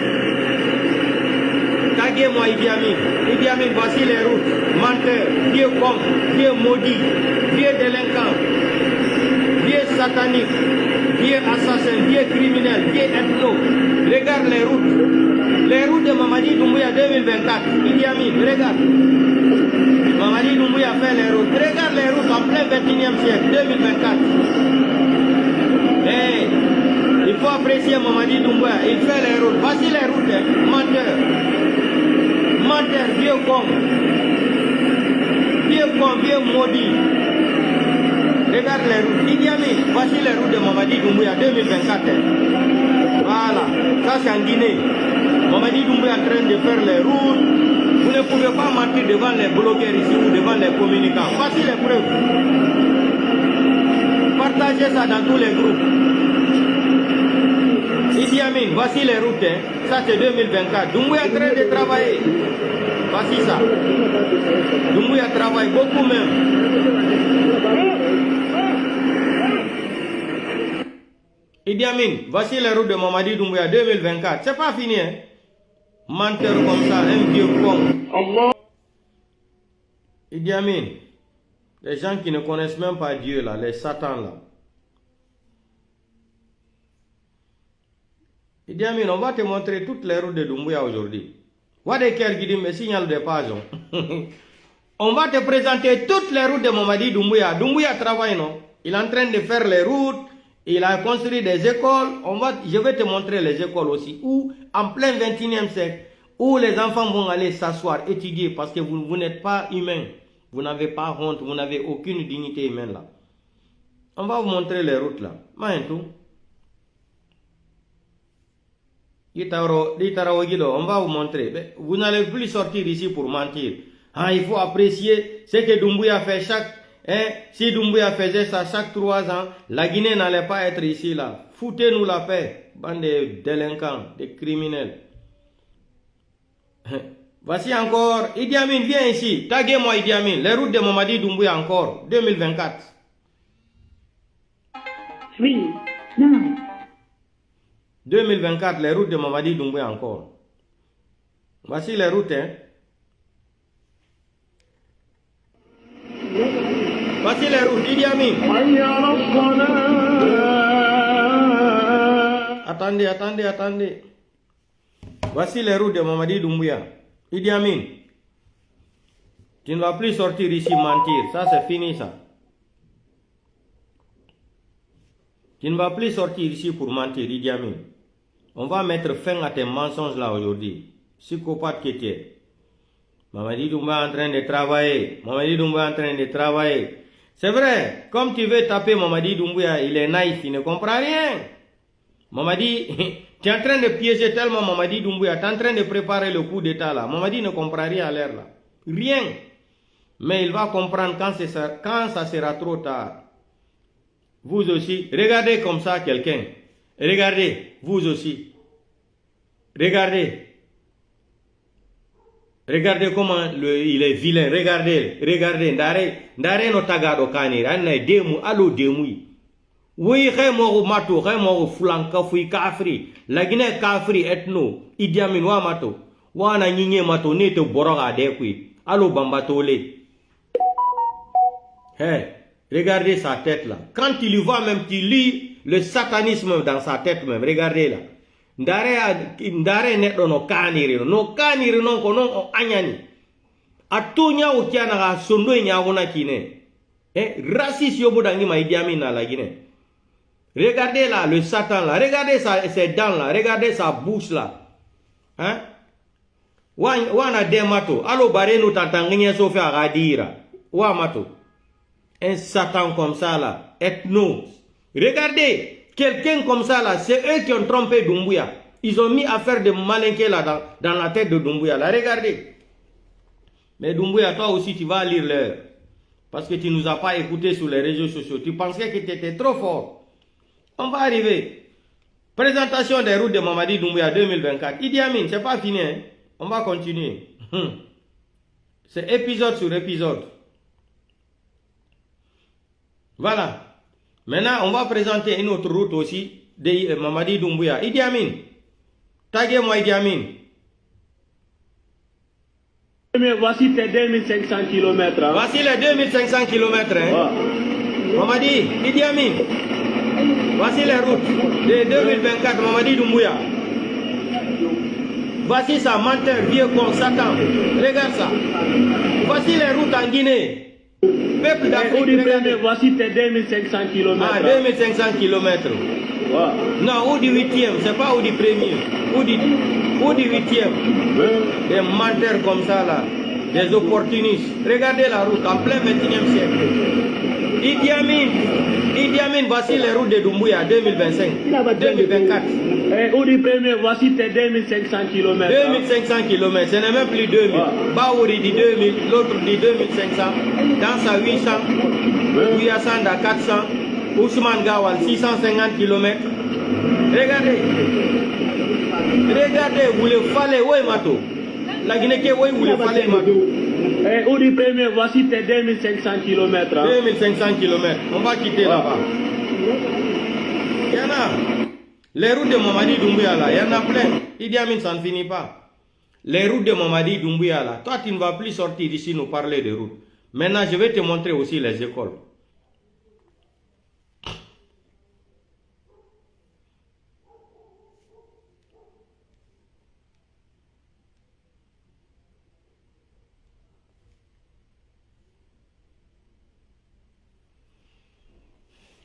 Taguez-moi Idi Amin. Idi Amin, voici les routes. Menteur, vieux con, vieux maudit, vieux délinquant, vieux satanique, vieux assassin, vieux criminel, vieux ethno. Regarde les routes. Les routes de Mamadi Doumbouya 2024. Idi Amin, regarde. Mamadi Doumbouya fait les routes. Regarde les routes en plein 21e siècle, 2024. Hey, il faut apprécier Mamadi Doumbouya. Il fait les routes. Voici les routes. Menteur. Menteur, vieux con. Vieux con, vieux maudit. Regarde les routes. Idi Amin, voici les routes de Mamadi Doumbouya 2024. Voilà. Ça c'est en Guinée. Mamadi Doumbouya est en train de faire les routes. Vous ne pouvez pas mentir devant les blogueurs ici ou devant les communicants. Voici les preuves. Partagez ça dans tous les groupes. Idi Amin, voici les routes. Ça c'est 2024. Doumbouya est en train de travailler. Voici ça. Doumbouya travaille beaucoup même. Idi Amin, voici les routes de Mamadi Doumbouya 2024. C'est pas fini, hein. Menteur comme ça, un vieux con. Idi Amin, les gens qui ne connaissent même pas Dieu là, les satans là. Idi Amin, on va te montrer toutes les routes de Doumbouya aujourd'hui. Wadéker qui dit me signale des pages. On va te présenter toutes les routes de Mamadi Doumbouya. Doumbouya travaille, non? Il est en train de faire les routes. Il a construit des écoles. Je vais te montrer les écoles aussi. Où, en plein 21e siècle, où les enfants vont aller s'asseoir, étudier, parce que vous n'êtes pas humain. Vous n'avez pas honte, vous n'avez aucune dignité humaine là. On va vous montrer les routes là. Maintenant, on va vous montrer. Mais vous n'allez plus sortir ici pour mentir. Ah, il faut apprécier ce que Doumbouya fait si Doumbouya faisait ça chaque 3 ans, la Guinée n'allait pas être ici là. Foutez-nous la paix, bande de délinquants, de criminels. Voici encore, Idi Amin, viens ici. Taguez-moi Idi Amin, les routes de Mamadi Doumbouya encore, 2024. 2024, les routes de Mamadi Doumbouya encore. Voici les routes, hein. Voici les routes, Idi Amin. Attendez. Voici les routes de Mamadi Doumbouya. Idi Amin, tu ne vas plus sortir ici mentir. Ça, c'est fini, ça. Tu ne vas plus sortir ici pour mentir, Idi Amin. On va mettre fin à tes mensonges là aujourd'hui. Psychopathe que tu es. Mamadi Doumbouya est en train de travailler. Mamadi Doumbouya est en train de travailler. C'est vrai, comme tu veux taper Mamadi Doumbouya, il est naïf, il ne comprend rien. Mamadi, tu es en train de piéger tellement Mamadi Doumbouya, tu es en train de préparer le coup d'état là. Mamadi ne comprend rien à l'air là. Rien. Mais il va comprendre quand ça sera trop tard. Vous aussi, regardez comme ça quelqu'un. Regardez, vous aussi. Regardez. Regardez comment il est vilain. Regardez. Ndare no tagado kanir. Anna demu, alo demu. Oui, mo mato, mo fulanka fui kafri. La Guinée kafri etno. Idi Amin wa mato. Wana nyinye mato ne te boroga de kui. Alo bambatole. Hey, regardez sa tête là. Quand tu lui vois même, tu lis le satanisme dans sa tête même. Regardez là. Ndare neto no kaniri no kono o anyani atonya utiana ga sondo nya wona kine raciste yobo dangi ma Idi Amin na la Guinée. Regardez là le Satan là, regardez ses dents là, regardez sa bouche là. Hein? Wana demato, allo bareno tantangnya sofia radira. Wa mato. Un Satan comme ça là, ethno. Regardez quelqu'un comme ça là, c'est eux qui ont trompé Doumbouya. Ils ont mis à faire de malinqués là dans la tête de Doumbouya là. Regardez. Mais Doumbouya, toi aussi tu vas lire l'heure. Parce que tu ne nous as pas écoutés sur les réseaux sociaux. Tu pensais que tu étais trop fort. On va arriver. Présentation des routes de Mamadi Doumbouya 2024. Idi Amin, c'est pas fini. Hein? On va continuer. C'est épisode sur épisode. Voilà. Maintenant, on va présenter une autre route aussi de Mamadi Doumbouya. Idi Amin. Taguez-moi Idi Amin. Mais voici tes 2500 km. Hein. Voici les 2500 km. Hein. Mamadi, Idi Amin. Voici les routes de 2024 Mamadi Doumbouya. Voici sa menteur, vieux con, Satan. Regarde ça. Voici les routes en Guinée. Peuple d'Afrique. Voici tes 2500 km. Ah, 2500 km. Non, ou du 8e, c'est pas ou du premier. Ou du 8e. Des menteurs comme ça là. Des opportunistes. Regardez la route en plein 21e siècle. Idi Amin, voici les routes de Doumbouya 2025, 2024. Ou du premier, voici tes 2500 km. 2500 km, ce n'est même plus 2000. Baouri dit 2000, l'autre dit 2500. Dans sa 800, Ouyassane à 400, Ousmane Gawal 650 km. Regardez, vous le fallait, oui, Mato. La Guinée, oui, vous le fallait, Mato. Ou du premier, voici tes 2500 km. 2500 km, on va quitter là-bas. Il y en a. Les routes de Mamadi Doumbouya là, il y en a plein. Idi Amin, ça ne finit pas. Les routes de Mamadi Doumbouya là, toi tu ne vas plus sortir d'ici nous parler de routes. Maintenant, je vais te montrer aussi les écoles.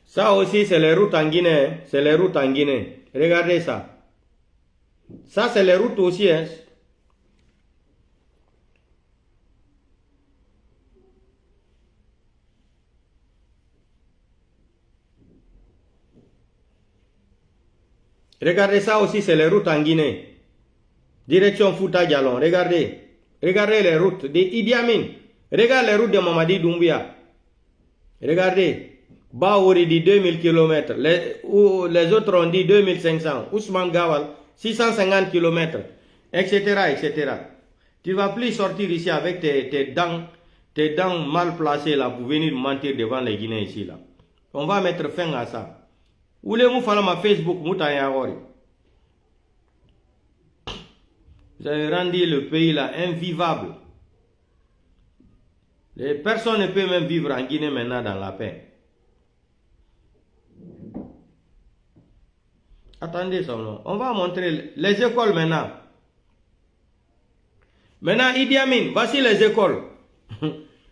Ça aussi, c'est les routes en Guinée. C'est les routes en Guinée. Regardez ça. Ça, c'est les routes aussi. Hein. Regardez ça aussi, c'est les routes en Guinée. Direction Fouta Djallon. Regardez. Regardez les routes de Idi Amin. Regardez les routes de Mamadi Doumbouya. Regardez. Baouri dit 2000 km, les autres ont dit 2500, Ousmane Gawal 650 km, etc., etc. Tu ne vas plus sortir ici avec tes dents mal placées là pour venir mentir devant les Guinéens ici là. On va mettre fin à ça. Voulez-vous faire ma Facebook, vous avez rendu le pays là invivable. Les personnes ne peuvent même vivre en Guinée maintenant dans la paix. Attendez seulement. On va montrer les écoles maintenant. Maintenant, Idi Amin, voici les écoles.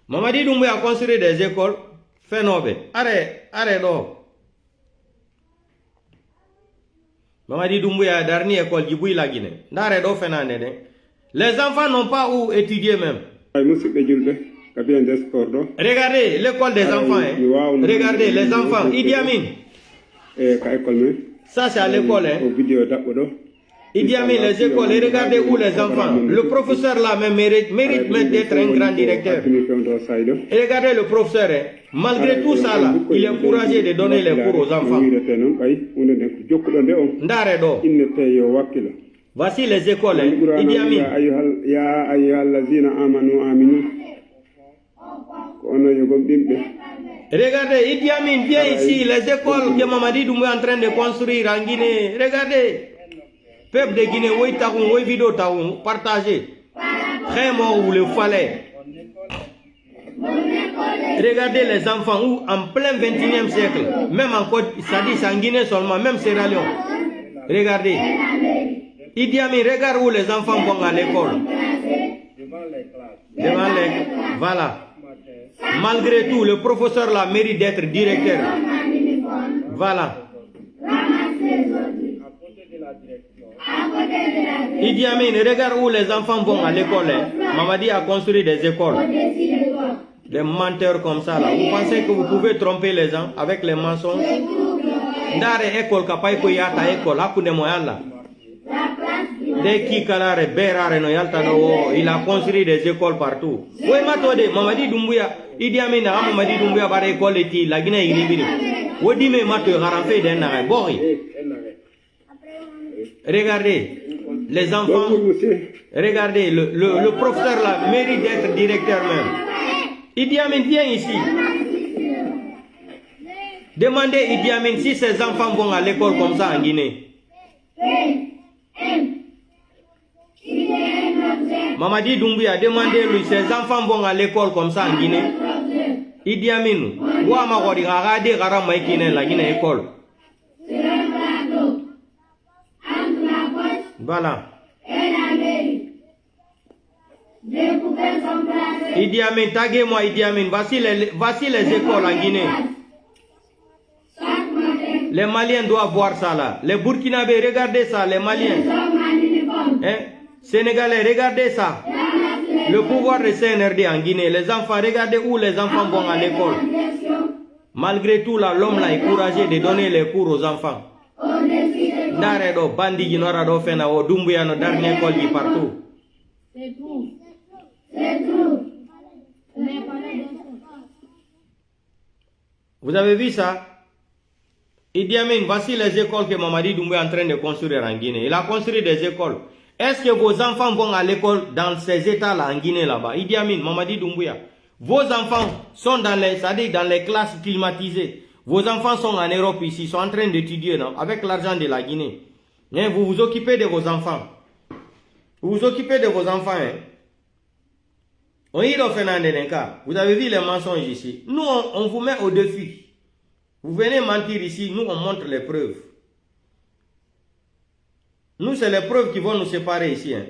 Mamadi Doumbouya a construit des écoles. Phénomène. Arrête donc. Mamadi Doumbouya a dernière école du Bouy la Guinée. Arrête donc, phénomène. Les enfants n'ont pas où étudier même. Regardez l'école des enfants. Hein. Regardez les enfants. Idi Amin. Ça c'est à l'école. Hein. Idi Amin, les écoles. Et regardez où les enfants. Le professeur là même mérite même d'être un grand directeur. Et regardez le professeur. Hein. Malgré tout ça là, il est courageux de donner les cours aux enfants. Ndaredo. Voici les écoles. Hein. Idi Amin. Regardez, Idi Amin vient ici, les écoles que Mamadi Doumbouya est en train de construire en Guinée. Regardez, peuple de Guinée, oui, taoun, oui, vidéo taoun, partagez. Vraiment, où le fallait. Regardez les enfants où, en plein 21e siècle, même encore, ça dit c'est en Guinée seulement, même Sierra Leone. Regardez. Idi Amin, regarde où les enfants vont à l'école. Devant les... Voilà. Malgré tout, le professeur là mérite d'être directeur. Voilà. Idi Amin, regarde où les enfants vont à l'école. Hein. Mamadi a construit des écoles. Des menteurs comme ça là. Vous pensez que vous pouvez tromper les gens avec les mensonges? Ndare école kapay ko yata école hakune moyalla. Dès qui kalare berare no yalta no, il a construit des écoles partout. Oui, matode Mamadi Doumbouya, Idi Amin a Mamadi Doumbouya bare école ti la Guinée iribiri. Wodi me mato garanfe den na bori. regardez, les enfants, regardez, le professeur là mérite d'être directeur même. Idi Amin, viens ici. Demandez Idi Amin si ses enfants vont à l'école comme ça en Guinée. Mamadi Doumbouya, demandez-lui, ses enfants vont à l'école comme ça en Guinée. Idi Amin, Wama Wadi, Rade Garam Maïkine, la Guinée école. Voilà. Idi Amin, taguez-moi Idi Amin, voici les écoles en Guinée. Les Maliens doivent voir ça là. Les Burkinabés, regardez ça, les Maliens. Hein? Sénégalais, regardez ça. Le pouvoir de CNRD en Guinée. Les enfants, regardez où les enfants vont à l'école. Malgré tout, l'homme là est courageux de donner les cours aux enfants. D'aredo, bandi ginorado fena o Doumbouya no dernière école qui partout. C'est tout. C'est tout. Vous avez vu ça? Idi Amin, voici les écoles que Mamadi Doumbouya est en train de construire en Guinée. Il a construit des écoles. Est-ce que vos enfants vont à l'école dans ces états-là en Guinée là-bas? Idi Amin, Mamadi Doumbouya. Vos enfants sont dans les classes climatisées. Vos enfants sont en Europe ici, sont en train d'étudier avec l'argent de la Guinée. Hein, vous vous occupez de vos enfants. Vous vous occupez de vos enfants. Hein. Vous avez vu les mensonges ici. Nous, on vous met au défi. Vous venez mentir ici, nous on montre les preuves. Nous, c'est les preuves qui vont nous séparer ici. Hein.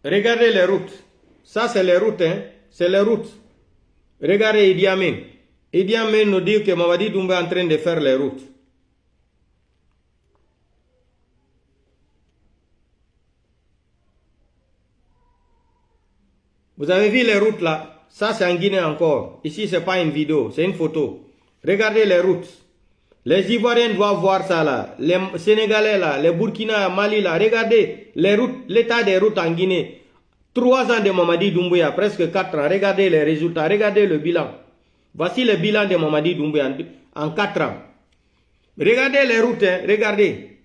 Regardez les routes. Ça, c'est les routes. Hein. C'est les routes. Regardez Idi Amin. Idi Amin nous dit que Mamadi Doumbouya est en train de faire les routes. Vous avez vu les routes là? Ça c'est en Guinée encore. Ici c'est pas une vidéo, c'est une photo. Regardez les routes. Les Ivoiriens doivent voir ça là. Les Sénégalais là, les Burkina, Mali là. Regardez les routes, l'état des routes en Guinée. 3 ans de Mamadi Doumbouya, presque 4 ans. Regardez les résultats, regardez le bilan. Voici le bilan de Mamadi Doumbouya en 4 ans. Regardez les routes, hein, regardez.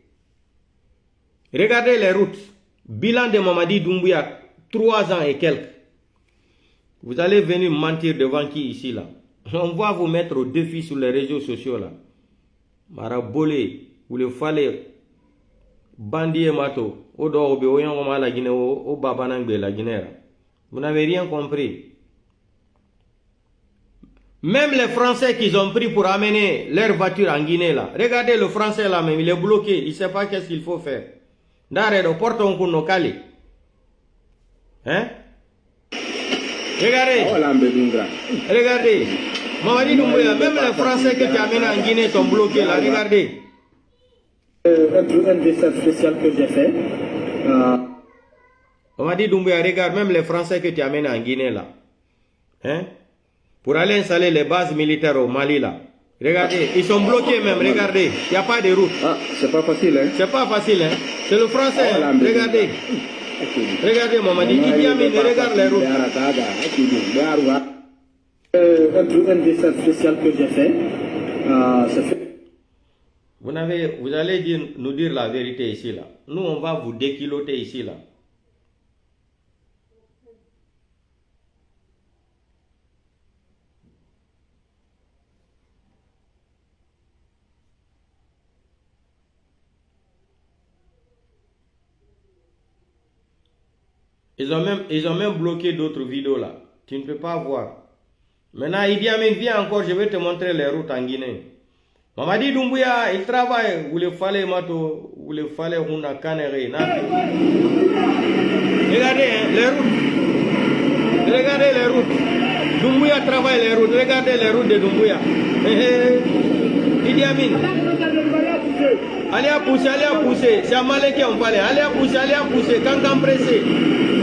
Regardez les routes. Bilan de Mamadi Doumbouya, 3 ans et quelques. Vous allez venir mentir devant qui ici là? On va vous mettre au défi sur les réseaux sociaux là. Marabolé, vous le fallait. Bandie mato, odo obe la Guinée, o babanangbe la Guinée. Vous n'avez rien compris. Même les Français qu'ils ont pris pour amener leur voiture en Guinée là. Regardez le Français là même, il est bloqué, il ne sait pas qu'est-ce qu'il faut faire. D'arrêt, porte un coup de cali. Hein? Regardez. Regardez. Mamadi Doumbouya, même les Français que tu amènes en Guinée sont bloqués là, regardez. Un dessin spécial que j'ai fait. Mamadi Doumbouya, regarde, même les Français que tu amènes en Guinée là. Hein? Pour aller installer les bases militaires au Mali là. Regardez, ils sont bloqués même, regardez. Il n'y a pas de route. Ah, c'est pas facile, hein? C'est pas facile, hein? C'est le français, hein? Regardez. Regardez, Mamadi, Idi Amin, regarde les routes. Un dessin spécial que j'ai fait. Vous allez nous dire la vérité ici là. Nous, on va vous déquiloter ici là. Ils ont même bloqué d'autres vidéos là. Tu ne peux pas voir. Maintenant, Idi Amin, viens encore, je vais te montrer les routes en Guinée. Mamadi Doumbouya, il travaille. Vous le fallait, Mato. Vous le fallait, Huna Kanere. Regardez hein, les routes. Regardez les routes. Doumbouya travaille les routes. Regardez les routes de Doumbouya. Idi Amin. Allez à pousser. C'est à Malais qui en parle. Allez à pousser. Cancan pressé.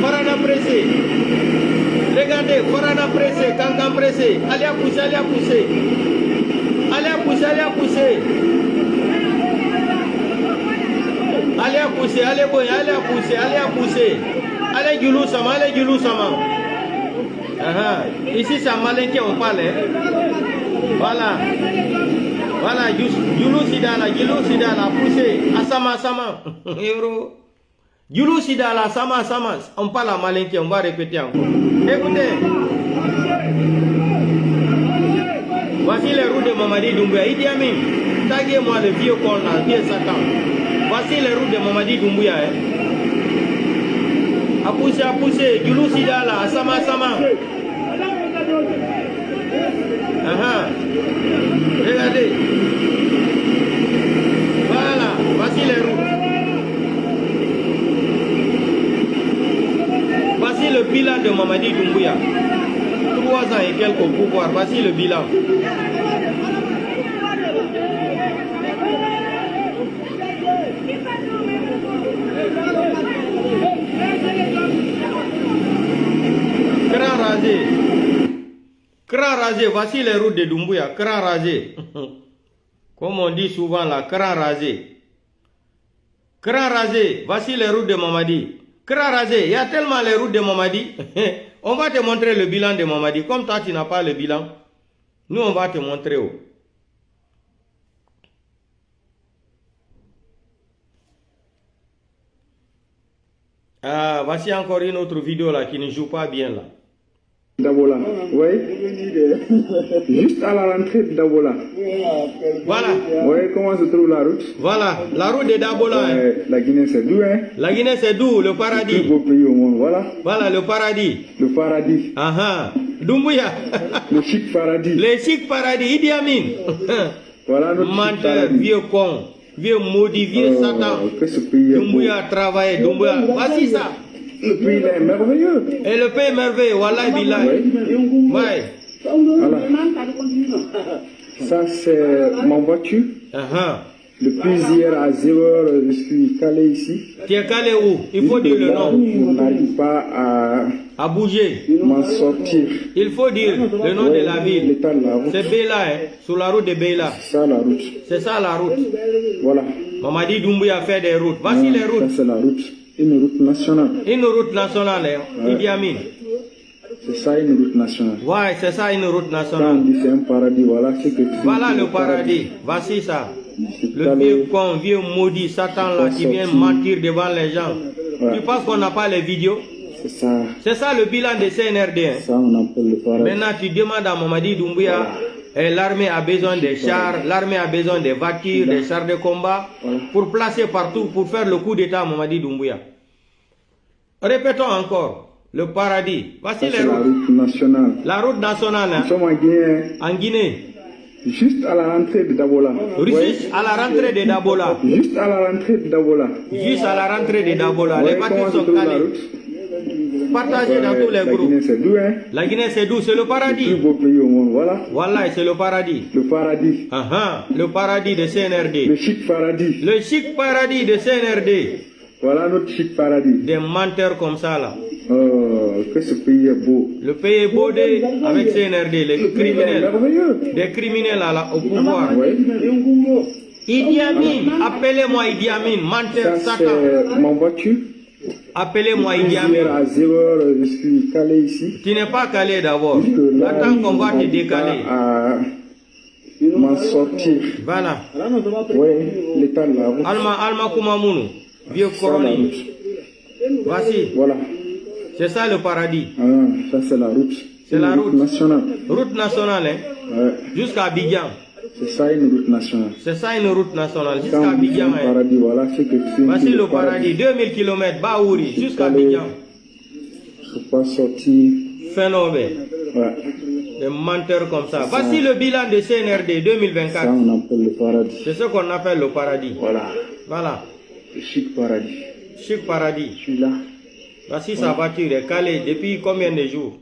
Farana pressé. Regardez, Farana pressé. Cancan pressé. Allez à pousser. Allez à pousser. Allez à pousser. Allez à pousser. Allez à pousser. Allez Gulu Sama. Ici, c'est à Malinké, on parle. Voilà. Voilà, Yulu Sidala, poussé. Asama. Yulu Sidala, Sama. On parle à Malinké, on va répéter encore. Écoutez. Voici les routes de Mamadi Doumbouya. Idi Amin, taguez-moi le vieux con là, vieux Satan. Voici les routes de Mamadi Doumbouya. A pousser, Yulu Sidala, Asama. Regardez. Voilà, voici les routes. Voici le bilan de Mamadi Doumbouya. 3 ans et quelques au pouvoir. Voici le bilan. Cran rasé, voici les routes de Doumbouya. Cran rasé. Comme on dit souvent là, cran rasé. Cran rasé, voici les routes de Mamadi. Cran rasé, il y a tellement les routes de Mamadi. On va te montrer le bilan de Mamadi. Comme toi, tu n'as pas le bilan, nous, on va te montrer. Voici encore une autre vidéo là qui ne joue pas bien là. Dabola, oui. Juste à la rentrée de Dabola. Voilà. Oui, comment se trouve la route? Voilà, la route de Dabola. La Guinée, c'est d'où, hein? La Guinée, c'est d'où? Le paradis. Le plus beau pays au monde, voilà. Voilà, le paradis. Le paradis. Doumbouya. Le chic paradis. Le chic paradis, Idi Amin. Voilà notre menteur, vieux con, vieux maudit, vieux Satan. Que ce pays est Doumbouya a travaillé, Doumbouya. Voici ça. Le pays est merveilleux. Et le pays est merveilleux, Wallahi Billahi. Ouais. Voilà. Ça, c'est ma voiture. Depuis hier à 0h, je suis calé ici. Tu es calé où? Il faut dire le nom. On n'arrive pas à bouger. M'en sortir. Il faut dire le nom de la ville. C'est Bela, hein, sur la route de Bela. C'est ça la route. C'est ça la route. Voilà. Mamadi Doumbouya fait des routes. Voici les routes. Ça, c'est la route. Une route nationale. Une route nationale, hein. Idi Amin. C'est ça une route nationale. Ouais, c'est ça une route nationale. Quand on dit c'est un paradis, voilà ce que tu voilà le paradis. Voici ça. Le vieux con, vieux maudit, Satan là qui vient mentir devant les gens. Tu penses qu'on n'a pas les vidéos? C'est ça. C'est ça le bilan de CNRD. Hein. Ça on appelle le paradis. Maintenant tu demandes à Mamadi Doumbouya, l'armée a besoin des chars, l'armée a besoin des voitures, des chars de combat, pour placer partout, pour faire le coup d'état à Mamadi Doumbouya. Répétons encore. Le paradis. Voici les routes. La route nationale. La route nationale. Hein. Nous sommes en Guinée. En Guinée. Juste à la rentrée de Dabola. Juste à la rentrée de Dabola. Juste à la rentrée de Dabola. Juste à la rentrée de Dabola. Les voitures sont calées. Partagées dans tous les groupes. La Guinée, c'est d'où, hein? La Guinée, c'est d'où? C'est le paradis. Le plus beau pays au monde, voilà. Voilà, c'est le paradis. Le paradis. Le paradis de CNRD. Le chic paradis. Le chic paradis de CNRD. Voilà notre chic paradis. Des menteurs comme ça, là. Que ce pays est beau. Le pays est beau avec CNRD, les criminels. Des criminels là, au pouvoir. Idi Amin, appelez-moi Idi Amin, menteur ça, Satan. C'est ma voiture. Appelez-moi Idi Amin. À 0h, je suis calé ici. Tu n'es pas calé d'abord. Attends qu'on va te décaler. M'en sortir. Voilà. Oui, l'état de la route. Alma Kumamounu, vieux coroni. Voici. Voilà. C'est ça le paradis. Ça c'est la route. C'est la route nationale. Route nationale, hein? Jusqu'à Abidjan. C'est ça une route nationale. C'est ça une route nationale, jusqu'à Abidjan. Hein? Paradis, voilà, c'est que voici le paradis, 2000 km, Baouri, jusqu'à Abidjan. Je ne peux pas sortir. Phénomène. Ouais. Des menteurs comme ça. Voici le bilan de CNRD 2024. Ça on appelle le paradis. C'est ce qu'on appelle le paradis. Voilà. Voilà. Le chic paradis. Chic paradis. Je suis là. Voici sa voiture est calée depuis combien de jours?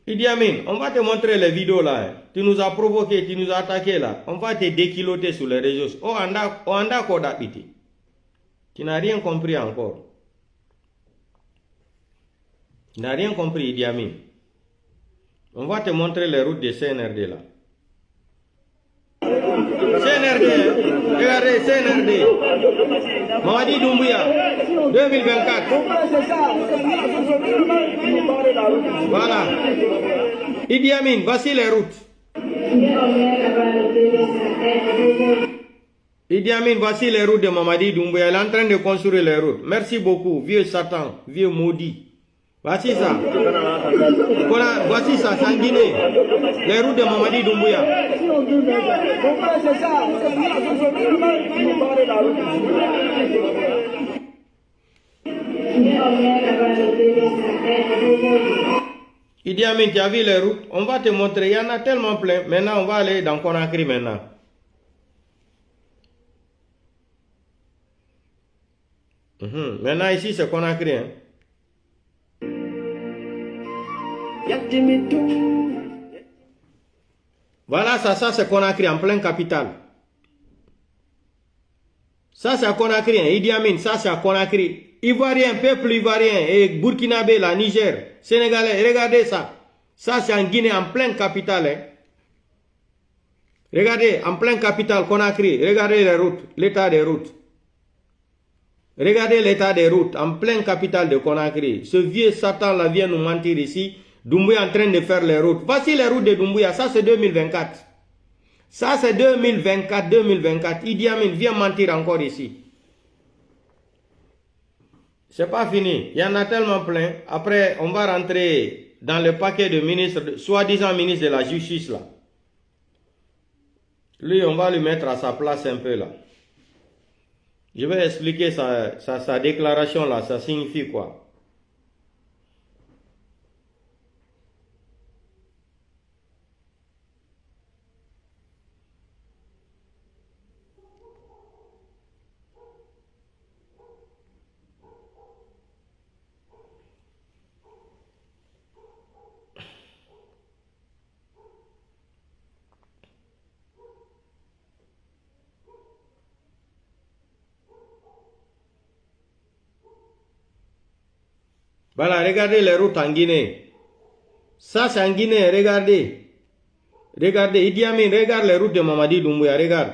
Idi Amin, on va te montrer les vidéos là. Hein. Tu nous as provoqué, tu nous as attaqué là. On va te déquiloter sur les réseaux. Oh, anda kodapiti. Tu n'as rien compris encore. Tu n'as rien compris, Idi Amin. On va te montrer les routes de CNRD là. CNRD, Regardez, CNRD. Mamadi Doumbouya, 2024. Voilà. Idi Amin, voici les routes. Idi Amin, voici les routes de Mamadi Doumbouya. Il est en train de construire les routes. Merci beaucoup, vieux Satan, vieux maudit. Voici ça. Voilà, voici ça, c'est en Guinée. Les routes de Mamadi Doumbouya. Idi Amin, tu as vu les routes? On va te montrer, il y en a tellement plein. Maintenant, on va aller dans Conakry maintenant. Maintenant, ici, c'est Conakry. Hein? Voilà, ça c'est Conakry, en plein capital. Ça, c'est à Conakry. Hein? Idi Amin, ça, c'est à Conakry. Ivoirien, peuple ivoirien, et Burkinabé, la Niger, Sénégalais, regardez ça. Ça, c'est en Guinée, en plein capital. Hein? Regardez, en plein capital, Conakry. Regardez les routes, l'état des routes. Regardez l'état des routes, en plein capital de Conakry. Ce vieux Satan là vient nous mentir ici. Doumbouya est en train de faire les routes. Voici les routes de Doumbouya, ça c'est 2024. Ça c'est 2024. Idi Amin vient mentir encore ici. C'est pas fini, il y en a tellement plein. Après, on va rentrer dans le paquet de ministres, soi-disant ministre de la justice là. Lui, on va lui mettre à sa place un peu là. Je vais expliquer sa déclaration là, ça signifie quoi. Voilà, regardez les routes en Guinée. Ça, c'est en Guinée, regardez. Regardez, Idi Amin, regarde les routes de Mamadi Doumbouya, regarde.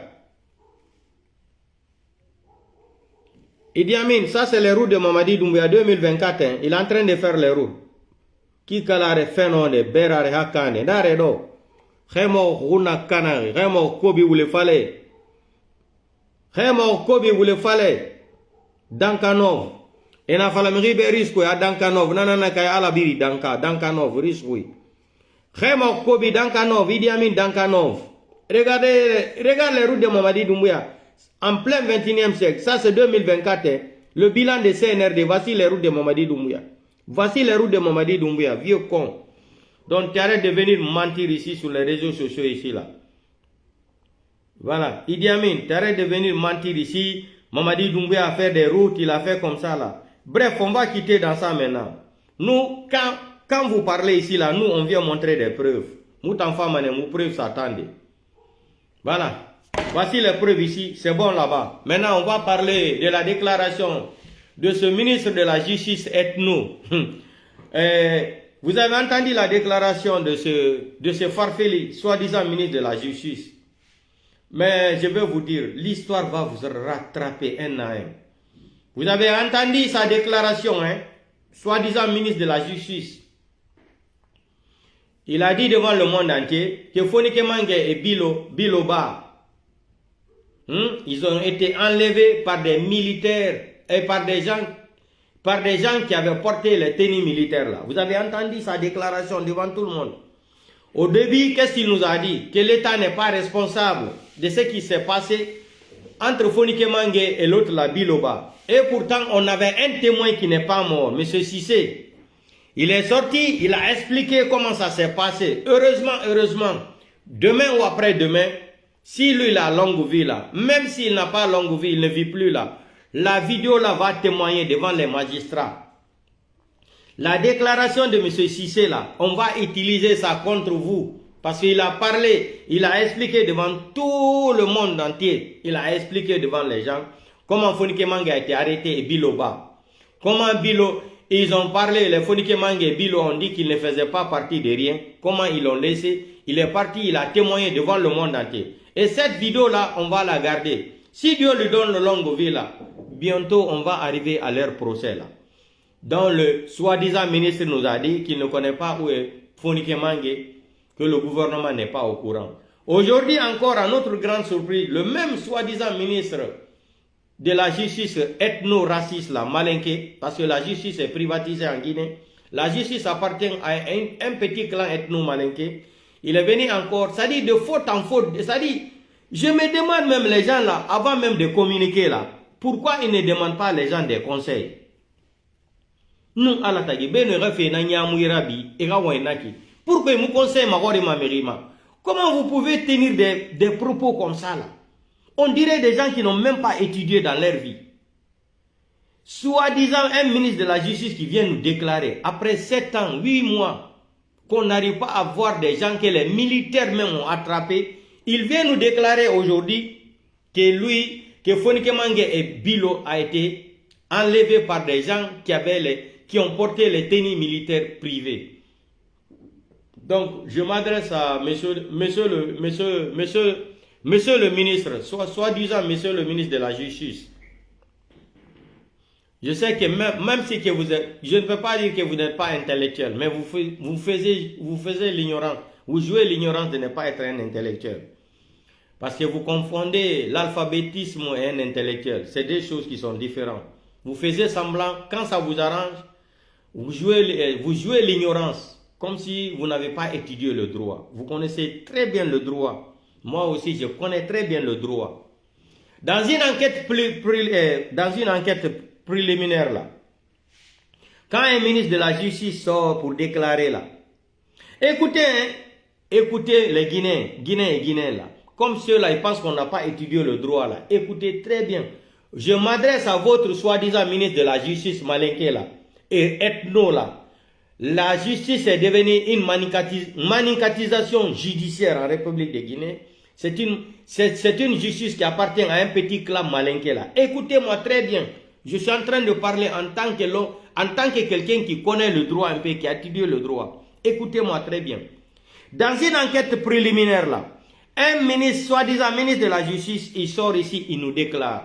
Idi Amin, ça, c'est les routes de Mamadi Doumbouya 2024. Hein. Il est en train de faire les routes. Qui kalare fenone, berare hakane, dare do. Remo runa kanari, remo kobi ou le fale. Remo kobi ou le fale. Dankanov. Ena falamiri be risque ya Dankanov nanana kay alabiri Dankanov risque. Khema Kobi Dankanov, Idi Amin Dankanov. Regardez les routes de Mamadi Doumbouya en plein 21e siècle. Ça c'est 2024. Hein. Le bilan de CNRD, voici les routes de Mamadi Doumbouya. Voici les routes de Mamadi Doumbouya, vieux con. Donc tu arrêtes de venir mentir ici sur les réseaux sociaux ici là. Voilà, Idi Amin, tu arrêtes de venir mentir ici. Mamadi Doumbouya a fait des routes, il a fait comme ça là. Bref, on va quitter dans ça maintenant. Nous, quand vous parlez ici, là, nous, on vient montrer des preuves. Nous preuves s'attendent. Voilà. Voici les preuves ici. C'est bon là-bas. Maintenant, on va parler de la déclaration de ce ministre de la Justice ethno. Vous avez entendu la déclaration de ce Farfeli, soi-disant ministre de la Justice. Mais je vais vous dire, l'histoire va vous rattraper un à un. Vous avez entendu sa déclaration, hein, soi-disant ministre de la Justice. Il a dit devant le monde entier que Fonike Mange et Biloba, ils ont été enlevés par des militaires et par des gens qui avaient porté les tenues militaires là. Vous avez entendu sa déclaration devant tout le monde. Au début, qu'est-ce qu'il nous a dit? Que l'État n'est pas responsable de ce qui s'est passé entre Fonike Mange et l'autre la Biloba. Et pourtant, on avait un témoin qui n'est pas mort, M. Cissé. Il est sorti, il a expliqué comment ça s'est passé. Heureusement, demain ou après-demain, si lui il a longue vie là, même s'il n'a pas longue vie, il ne vit plus là, la vidéo là va témoigner devant les magistrats. La déclaration de M. Cissé là, on va utiliser ça contre vous. Parce qu'il a parlé, il a expliqué devant tout le monde entier. Il a expliqué devant les gens comment Fonike Mange a été arrêté et Biloba. Comment Bilo, ils ont parlé, les Fonike Mange et Bilo ont dit qu'ils ne faisaient pas partie de rien. Comment ils l'ont laissé. Il est parti, il a témoigné devant le monde entier. Et cette vidéo-là, on va la garder. Si Dieu lui donne le longue vie là, bientôt on va arriver à leur procès là. Dans le soi-disant ministre nous a dit qu'il ne connaît pas où est Fonike Mange, que le gouvernement n'est pas au courant. Aujourd'hui encore, à notre grande surprise, le même soi-disant ministre de la justice ethno-raciste là, Malinké, parce que la justice est privatisée en Guinée, la justice appartient à un petit clan ethno-malinké. Il est venu encore, ça dit de faute en faute, ça dit, je me demande même les gens là, avant même de communiquer là, pourquoi ils ne demandent pas les gens des conseils? Nous, à la tagi, ben refait na nyamouirabi, et gawainaki. Pourquoi vous conseillez ma mérima? Comment vous pouvez tenir des propos comme ça là? On dirait des gens qui n'ont même pas étudié dans leur vie. Soi-disant un ministre de la justice qui vient nous déclarer, après 7 ans, 8 mois, qu'on n'arrive pas à voir des gens que les militaires même ont attrapés, il vient nous déclarer aujourd'hui que lui, que Fonike Mange et Bilo a été enlevé par des gens qui ont porté les tenues militaires privées. Donc, je m'adresse à monsieur le ministre, soi-disant monsieur le ministre de la Justice. Je sais que même si que vous êtes, je ne peux pas dire que vous n'êtes pas intellectuel, mais vous faisiez l'ignorance, vous jouez l'ignorance de ne pas être un intellectuel. Parce que vous confondez l'alphabétisme et un intellectuel. C'est deux choses qui sont différentes. Vous faisiez semblant, quand ça vous arrange, vous jouez l'ignorance. Comme si vous n'avez pas étudié le droit. Vous connaissez très bien le droit. Moi aussi, je connais très bien le droit. Dans une enquête préliminaire, là, quand un ministre de la Justice sort pour déclarer, là, écoutez les Guinéens et Guinéens, là, comme ceux-là, ils pensent qu'on n'a pas étudié le droit, là. Écoutez très bien. Je m'adresse à votre soi-disant ministre de la Justice, Malinké, là, et ethno, là. La justice est devenue une manicatisation judiciaire en République de Guinée. C'est une justice qui appartient à un petit clan malinké là. Écoutez-moi très bien. Je suis en train de parler en tant que quelqu'un qui connaît le droit un peu, qui a étudié le droit. Écoutez-moi très bien. Dans une enquête préliminaire là, un ministre, soi-disant ministre de la Justice, il sort ici, il nous déclare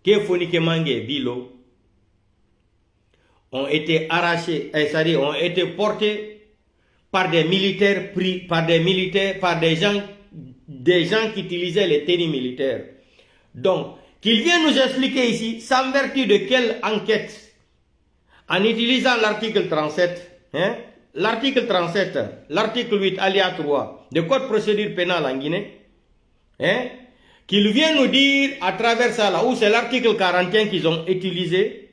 que Fonike Mange et Bilo ont été arrachés, c'est-à-dire ont été portés par des militaires, par des gens qui utilisaient les tenues militaires. Donc, qu'il vienne nous expliquer ici, sans vertu de quelle enquête, en utilisant l'article 37, l'article 37, l'article 8, alinéa 3, du Code de procédure pénale en Guinée, qu'il vienne nous dire à travers ça, là où c'est l'article 41 qu'ils ont utilisé,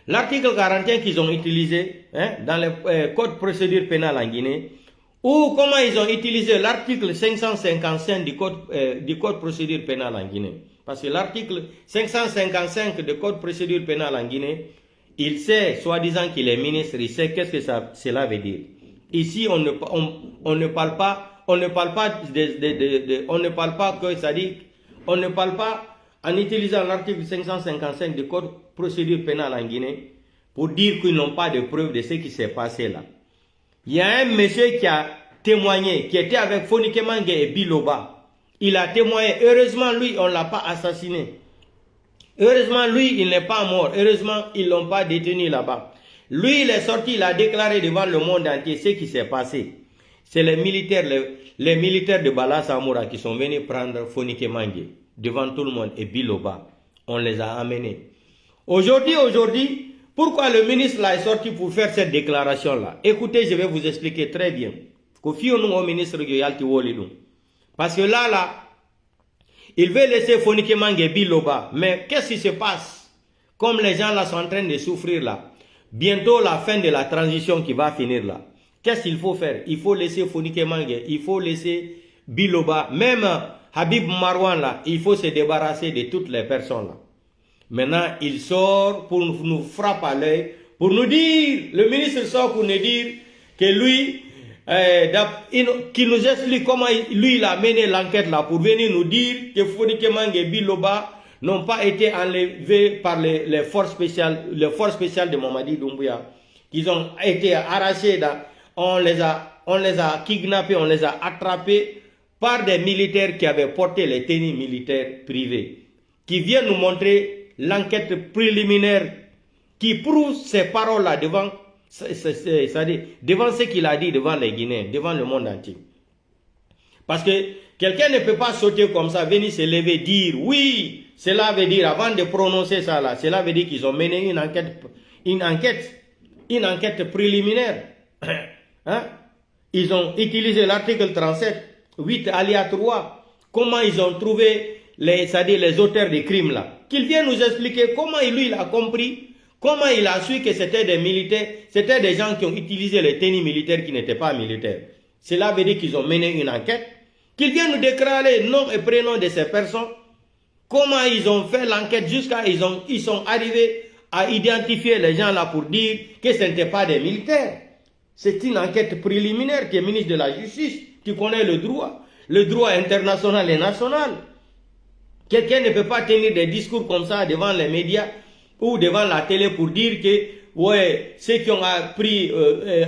l'article 41 qu'ils ont utilisé dans le Code de procédure pénale en Guinée, ou comment ils ont utilisé l'article 555 du Code de procédure pénale en Guinée. Parce que l'article 555 du Code de procédure pénale en Guinée, il sait, soi-disant qu'il est ministre, il sait qu'est-ce que cela veut dire. Ici, on ne parle pas que ça dit, on ne parle pas en utilisant l'article 555 du Code de procédure pénale en Guinée pour dire qu'ils n'ont pas de preuves de ce qui s'est passé là. Il y a un monsieur qui a témoigné, qui était avec Fonike Mange et Biloba. Il a témoigné. Heureusement, lui, on ne l'a pas assassiné. Heureusement, lui, il n'est pas mort. Heureusement, ils ne l'ont pas détenu là-bas. Lui, il est sorti, il a déclaré devant le monde entier ce qui s'est passé. C'est les militaires de Bala Samoura qui sont venus prendre Fonike Mange devant tout le monde et Biloba. On les a amenés. Aujourd'hui, pourquoi le ministre là est sorti pour faire cette déclaration-là? Écoutez, je vais vous expliquer très bien. Au ministre parce que là, il veut laisser Fonike Mange et Biloba. Mais qu'est-ce qui se passe? Comme les gens là sont en train de souffrir là, bientôt la fin de la transition qui va finir là. Qu'est-ce qu'il faut faire? Il faut laisser Fonike Mange, il faut laisser Biloba, même Habib Marwan là, il faut se débarrasser de toutes les personnes là. Maintenant, il sort pour nous frapper à l'œil, pour nous dire, le ministre sort pour nous dire que lui, qu'il nous explique comment lui il a mené l'enquête là, pour venir nous dire que Fonike Mange et Biloba n'ont pas été enlevés par les forces spéciales de Mamadi Doumbouya, qu'ils ont été arrachés, on les a kidnappés, on les a attrapés par des militaires qui avaient porté les tenues militaires privées, qui viennent nous montrer l'enquête préliminaire qui prouve ces paroles-là devant ce qu'il a dit devant les Guinéens, devant le monde entier. Parce que quelqu'un ne peut pas sauter comme ça, venir se lever, dire oui, cela veut dire, avant de prononcer ça là, cela veut dire qu'ils ont mené une enquête préliminaire. Hein? Ils ont utilisé l'article 37, 8 alinéa 3. Comment ils ont trouvé les auteurs des crimes là. Qu'ils viennent nous expliquer comment lui il a compris, comment il a su que c'était des militaires, c'était des gens qui ont utilisé les tenues militaires qui n'étaient pas militaires. Cela veut dire qu'ils ont mené une enquête. Qu'ils viennent nous déclarer nom et prénom de ces personnes. Comment ils ont fait l'enquête jusqu'à ils sont arrivés à identifier les gens là pour dire que ce n'étaient pas des militaires. C'est une enquête préliminaire qui est ministre de la Justice, qui connaît le droit international et national. Quelqu'un ne peut pas tenir des discours comme ça devant les médias ou devant la télé pour dire que ouais, ceux qui ont pris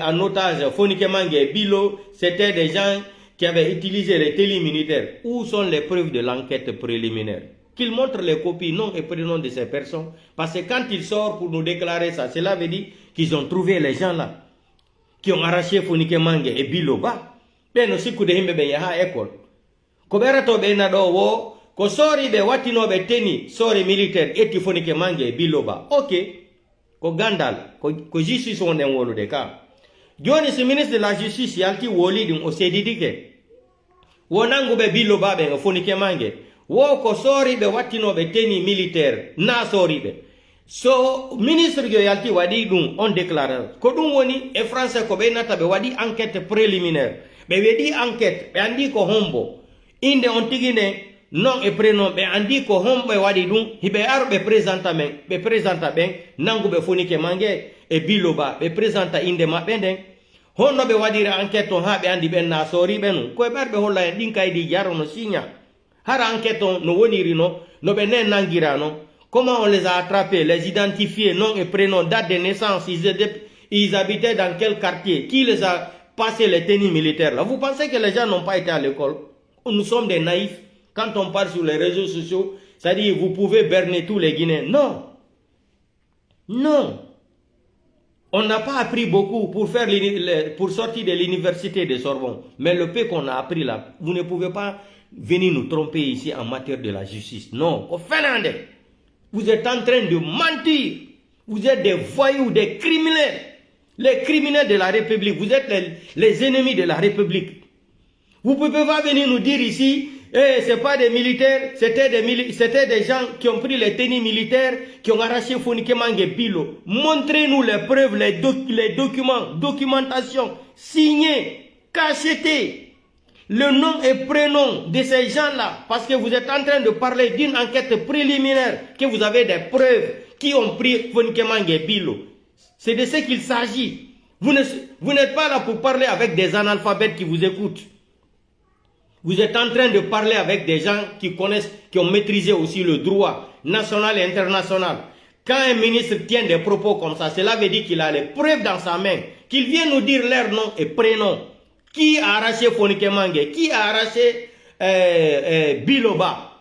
en otage Fonike Mange et Bilo, c'était des gens qui avaient utilisé les tenues militaires. Où sont les preuves de l'enquête préliminaire? Qu'ils montrent les copies, nom et prénom de ces personnes. Parce que quand ils sortent pour nous déclarer ça, cela veut dire qu'ils ont trouvé les gens là, qui ont arraché Fonike Mange et Bilo ba. Ben aussi coup de himbe ben yaha école. Koberato ben nado wo, ko sori be watino be teni, sori militaire, eti Fonike Mange et Bilo ba. Ok. Ko gandal, ko justice on den wolu de ka. Joni si ministre de la justice yalti woli dum o sedidike. Wonangu be Bilo ba be Fonike Mange. Wo ko sori be watino be teni militaire, na sori be. So ministre yo yalti wadi dum on déclare ko dum woni e français ko be nata be wadi enquête préliminaire. Be wedi enquête be andi ko hombo. Inde on tigine non e prénom be andi ko hombo e wadi dum hibe ar be présenta ben nangu be Fonike Mange e Biloba be présenta inde mabbe den. Honno be wadi enquête on ha be andi ben na sori benu ko e berbe holla en din kaydi jarono signa. Har enquête on no woniri no be nen nangirano. Comment on les a attrapés, les identifiés, nom et prénom, date de naissance, ils habitaient dans quel quartier, qui les a passé les tenues militaires là. Vous pensez que les gens n'ont pas été à l'école? Nous sommes des naïfs. Quand on parle sur les réseaux sociaux, c'est-à-dire vous pouvez berner tous les Guinéens. Non. Non. On n'a pas appris beaucoup pour sortir de l'université de Sorbonne. Mais le peu qu'on a appris là, vous ne pouvez pas venir nous tromper ici en matière de la justice. Non. Au Finlandais. Vous êtes en train de mentir. Vous êtes des voyous, des criminels. Les criminels de la République. Vous êtes les ennemis de la République. Vous ne pouvez pas venir nous dire ici, ce n'est pas des militaires, c'était des gens qui ont pris les tenues militaires, qui ont arraché Fonike Mange Bilo. Montrez-nous les preuves, les documents, documentation, signés, cachetés. Le nom et prénom de ces gens-là, parce que vous êtes en train de parler d'une enquête préliminaire, que vous avez des preuves qui ont pris Fonike Mange Bilo. C'est de ce qu'il s'agit. Vous n'êtes pas là pour parler avec des analphabètes qui vous écoutent. Vous êtes en train de parler avec des gens qui connaissent, qui ont maîtrisé aussi le droit national et international. Quand un ministre tient des propos comme ça, cela veut dire qu'il a les preuves dans sa main, qu'il vient nous dire leur nom et prénom. Qui a arraché Fonike Mange? Qui a arraché Biloba?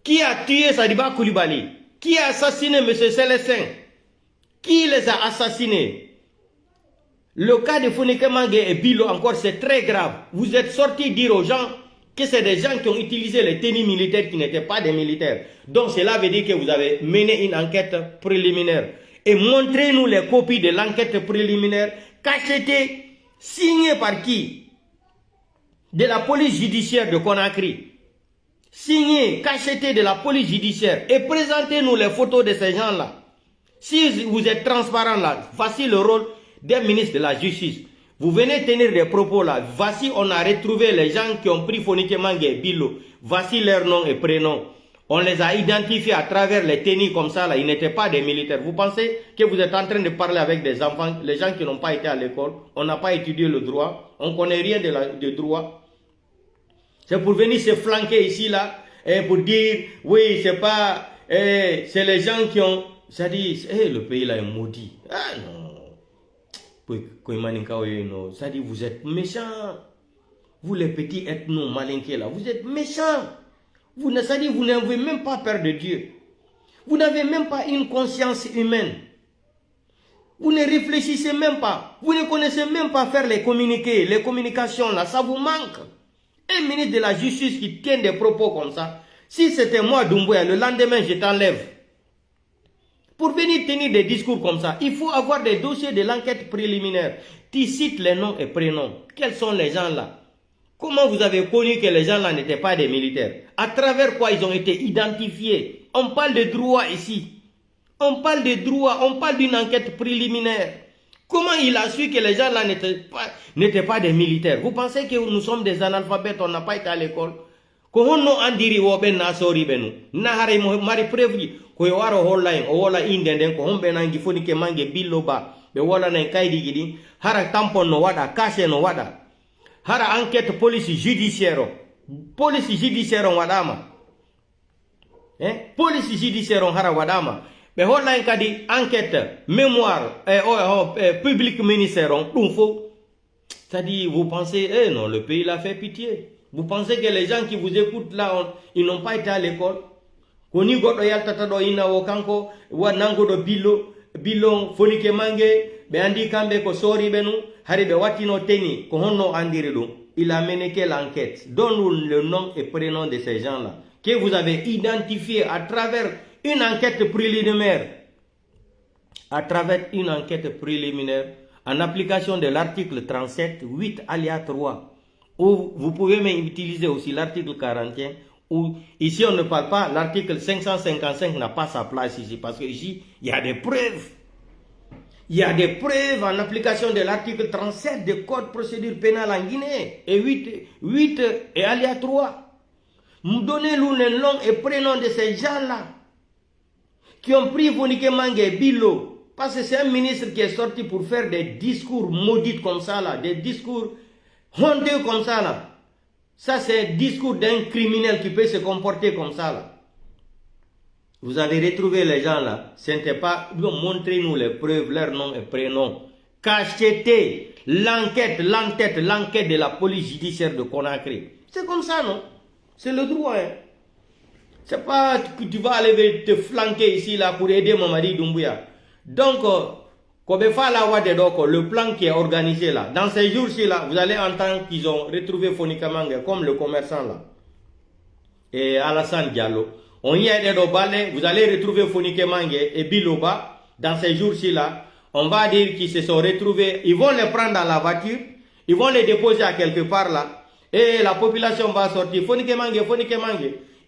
Qui a tué Sadiba Koulibaly? Qui a assassiné M. Célestin? Qui les a assassinés? Le cas de Fonike Mange et Bilo encore, c'est très grave. Vous êtes sortis dire aux gens que c'est des gens qui ont utilisé les tenues militaires qui n'étaient pas des militaires. Donc cela veut dire que vous avez mené une enquête préliminaire. Et montrez-nous les copies de l'enquête préliminaire cachetées. Signé par qui? De la police judiciaire de Conakry. Signé, cacheté de la police judiciaire. Et présentez-nous les photos de ces gens-là. Si vous êtes transparent là, voici le rôle des ministres de la justice. Vous venez tenir des propos là. Voici, on a retrouvé les gens qui ont pris Fonike Mange et Bilo. Voici leurs noms et prénoms. On les a identifiés à travers les tenues comme ça là. Ils n'étaient pas des militaires. Vous pensez que vous êtes en train de parler avec des enfants, les gens qui n'ont pas été à l'école. On n'a pas étudié le droit. On ne connaît rien de droit. C'est pour venir se flanquer ici là. Et pour dire, oui, c'est pas, c'est les gens qui ont, ça dit, le pays là est maudit. Ah non. Ça dit, vous êtes méchants. Vous les petits ethno-malinqués là, vous êtes méchants. Vous n'avez même pas peur de Dieu. Vous n'avez même pas une conscience humaine. Vous ne réfléchissez même pas. Vous ne connaissez même pas faire les communiqués, les communications là, ça vous manque. Un ministre de la Justice qui tient des propos comme ça, si c'était moi Doumbouya, le lendemain je t'enlève. Pour venir tenir des discours comme ça, il faut avoir des dossiers de l'enquête préliminaire. Tu cites les noms et prénoms. Quels sont les gens là? Comment vous avez connu que les gens là n'étaient pas des militaires? À travers quoi ils ont été identifiés? On parle de droit ici. On parle de droit, on parle d'une enquête préliminaire. Comment il a su que les gens là n'étaient pas des militaires? Vous pensez que nous sommes des analphabètes, on n'a pas été à l'école? Ko honno andiri woɓe na sori ɓe nu na haray mari preuve koye waro holla en o wola inde nden ko homɓe nangi foni ke mange billo ba ɓe wolana en kaydiji ɗi hara tampon no waɗa caché no waɗa hara enquête police judiciaire o waɗama police judiciaire on hara waɗama ɓe holla en kadi enquête mémoire public ministère on ɗum fo c'est-à-dire vous pensez non, le pays l'a fait pitié. Vous pensez que les gens qui vous écoutent là, ils n'ont pas été à l'école? Koni goɗɗo yaltata ɗo inawo kanko nango ɗo billo fonike mange ɓe andi kamɓe ko soriɓe nu hari ɓe wattino teni ko honno andiri ɗum. Il a mené quelle enquête? Donne-nous le nom et prénom de ces gens-là que vous avez identifiés à travers une enquête préliminaire. À travers une enquête préliminaire en application de l'article 37, 8 alinéa 3. Ou vous pouvez même utiliser aussi l'article 41, où ici on ne parle pas, l'article 555 n'a pas sa place ici, parce que ici, il y a des preuves. Il y a des preuves en application de l'article 37 du Code procédure pénale en Guinée, et 8 et alinéa 3. Donnez-nous le nom et prénom de ces gens-là, qui ont pris Fonike Mange et Billo, parce que c'est un ministre qui est sorti pour faire des discours maudits comme ça, là, des discours honteux comme ça là. Ça c'est le discours d'un criminel qui peut se comporter comme ça là. Vous avez retrouvé les gens là. Ce n'était pas... Montrez-nous les preuves, leurs noms et prénoms. Cachetez l'enquête de la police judiciaire de Conakry. C'est comme ça non? C'est le droit hein. C'est pas que tu vas aller te flanquer ici là pour aider Mamadi Doumbouya. Donc... le plan qui est organisé là, dans ces jours-ci là, vous allez entendre qu'ils ont retrouvé Fonike Mange comme le commerçant là. Et Alassane Diallo. On y est dans Balé, vous allez retrouver Fonike Mange et Biloba. Dans ces jours-ci là, on va dire qu'ils se sont retrouvés, ils vont les prendre dans la voiture, ils vont les déposer à quelque part là. Et la population va sortir, Fonike Mange.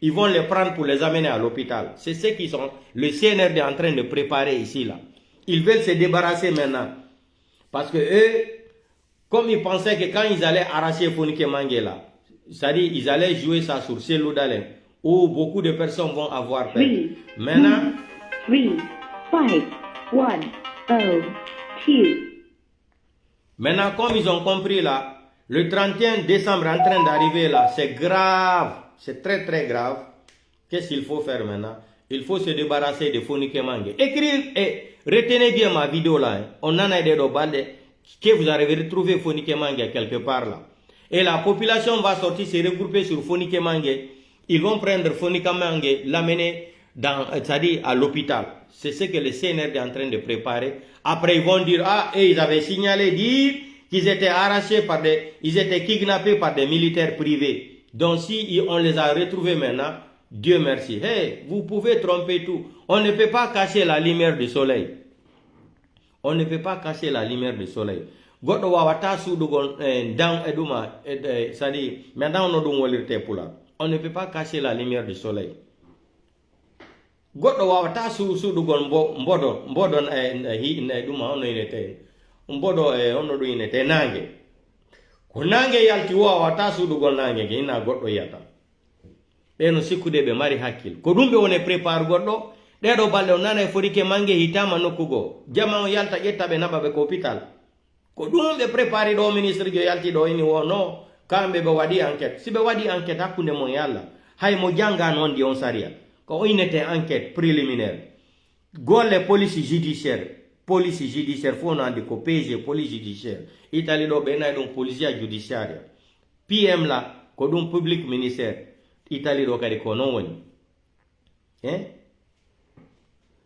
Ils vont les prendre pour les amener à l'hôpital. C'est ce qu'ils sont, le CNRD est en train de préparer ici là. Ils veulent se débarrasser maintenant. Parce que eux, comme ils pensaient que quand ils allaient arracher Fonike Mange là, c'est-à-dire ils allaient jouer ça sur Cellou Dalein, où beaucoup de personnes vont avoir peur. Maintenant, 3, 5, 1, 0, 2. Maintenant, comme ils ont compris là, le 31 décembre en train d'arriver là, c'est grave. C'est très très grave. Qu'est-ce qu'il faut faire maintenant? Il faut se débarrasser de Fonike Mange. Écrire et retenez bien ma vidéo là. Hein. On en a des balles que vous avez retrouvé Fonike Mange quelque part là. Et la population va sortir se regrouper sur Fonike Mange. Ils vont prendre Fonike Mange, l'amener c'est-à-dire à l'hôpital. C'est ce que le CNRD est en train de préparer. Après ils vont dire ils avaient signalé dire qu'ils étaient arrachés ils étaient kidnappés par des militaires privés. Donc si on les a retrouvés maintenant, Dieu merci. Hey, vous pouvez tromper tout. On ne peut pas cacher la lumière du soleil. On ne peut pas cacher la lumière du soleil. Goɗɗo wawata suɗugol dans eduma, c'est-à-dire maintenant on ɗum wolirte pula. On ne peut pas cacher la lumière du soleil. Goɗɗo wawata suɗugol mboɗon ɗuma ono inete mboɗo ono ɗum inete nangue. Ko nangue yalti wawata suɗugol nangue ge ina goɗɗo yiyata. Ɓeno sikkude ɓe mari hakkil ko ɗum ɓe woni prépare goɗɗo ɗeɗo balɗe o nana e Fonike Mange hitama nokkugo jama o yalta ƴetta ɓe naɓa ɓe ko hôpital ko ɗum ɓe prépare ɗo ministre jo yalti ɗo ini wono kamɓe ɓe waɗi enquête si ɓe waɗi enquête hakkude mon e Allah hay mo jangga noon di on saria ko o innete enquête préliminaire golle police judiciaire fo no andi ko PG police judiciaire Italie ɗo ɓe nayi ɗum policia judiciaire PM là, kodum public ministère, Italie rokade kono woni. Hein?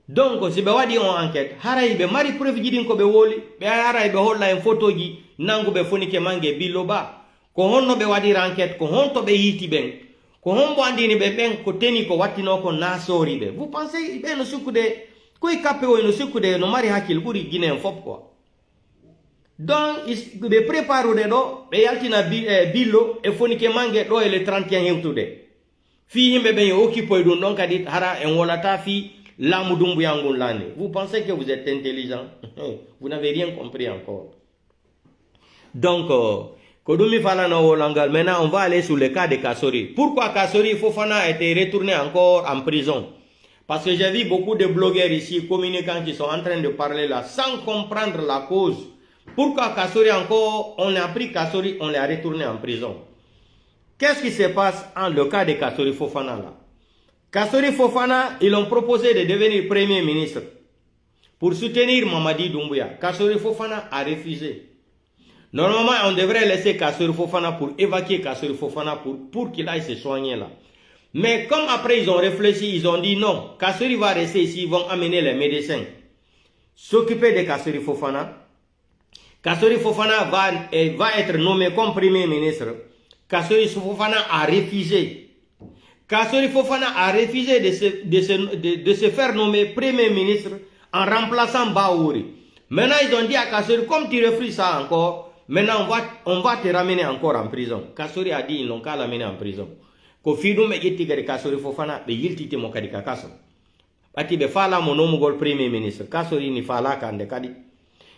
Donc, si be wadi on enquête, haray be mari preuve jidin ko be woli, be haray be holla en photo ji, nangu be fonike mange biloba. Ko honno be wadi enquête, ko honto be yiti ben. Ko hombo andini be ben ko teni ko wattino ko nasori be. Vous pensez be no sukude ko ikape o no sukude no mari hakil buri guinéen fop quoi. Donc, be prépare de do, be yaltina billo e fonike mange do e le 31 hewtude. Fi himbe ben occupe dun donc adit hara en wolata fi lamudumbu yangun lane. Vous pensez que vous êtes intelligent? Vous n'avez rien compris encore. Donc, Kodumi Falana Olangal, maintenant on va aller sur le cas de Kassori. Pourquoi Kassori Fofana a été retourné encore en prison? Parce que j'ai vu beaucoup de blogueurs ici, communicants qui sont en train de parler là, sans comprendre la cause. Pourquoi Kassori encore, on a pris Kassori, on l'a retourné en prison? Qu'est-ce qui se passe en le cas de Kassori Fofana là? Kassori Fofana, ils ont proposé de devenir Premier ministre pour soutenir Mamadi Doumbouya. Kassori Fofana a refusé. Normalement, on devrait laisser Kassori Fofana pour évacuer Kassori Fofana pour qu'il aille se soigner là. Mais comme après ils ont réfléchi, ils ont dit non, Kassori va rester ici, ils vont amener les médecins s'occuper de Kassori Fofana. Kassori Fofana va être nommé comme Premier ministre. Kassori Fofana a refusé. Kassori Fofana a refusé de se faire nommer Premier ministre en remplaçant Baouri. Maintenant, ils ont dit à Kassori, comme tu refuses ça encore, maintenant on va te ramener encore en prison. Kassori a dit, ils n'ont qu'à l'amener en prison. Ko fidum e yetti gari Kassori Fofana be yiltite mo kadi ka kaso. Bati be fala mo nomu gol Premier ministre. Kassori ni fala kande kadi.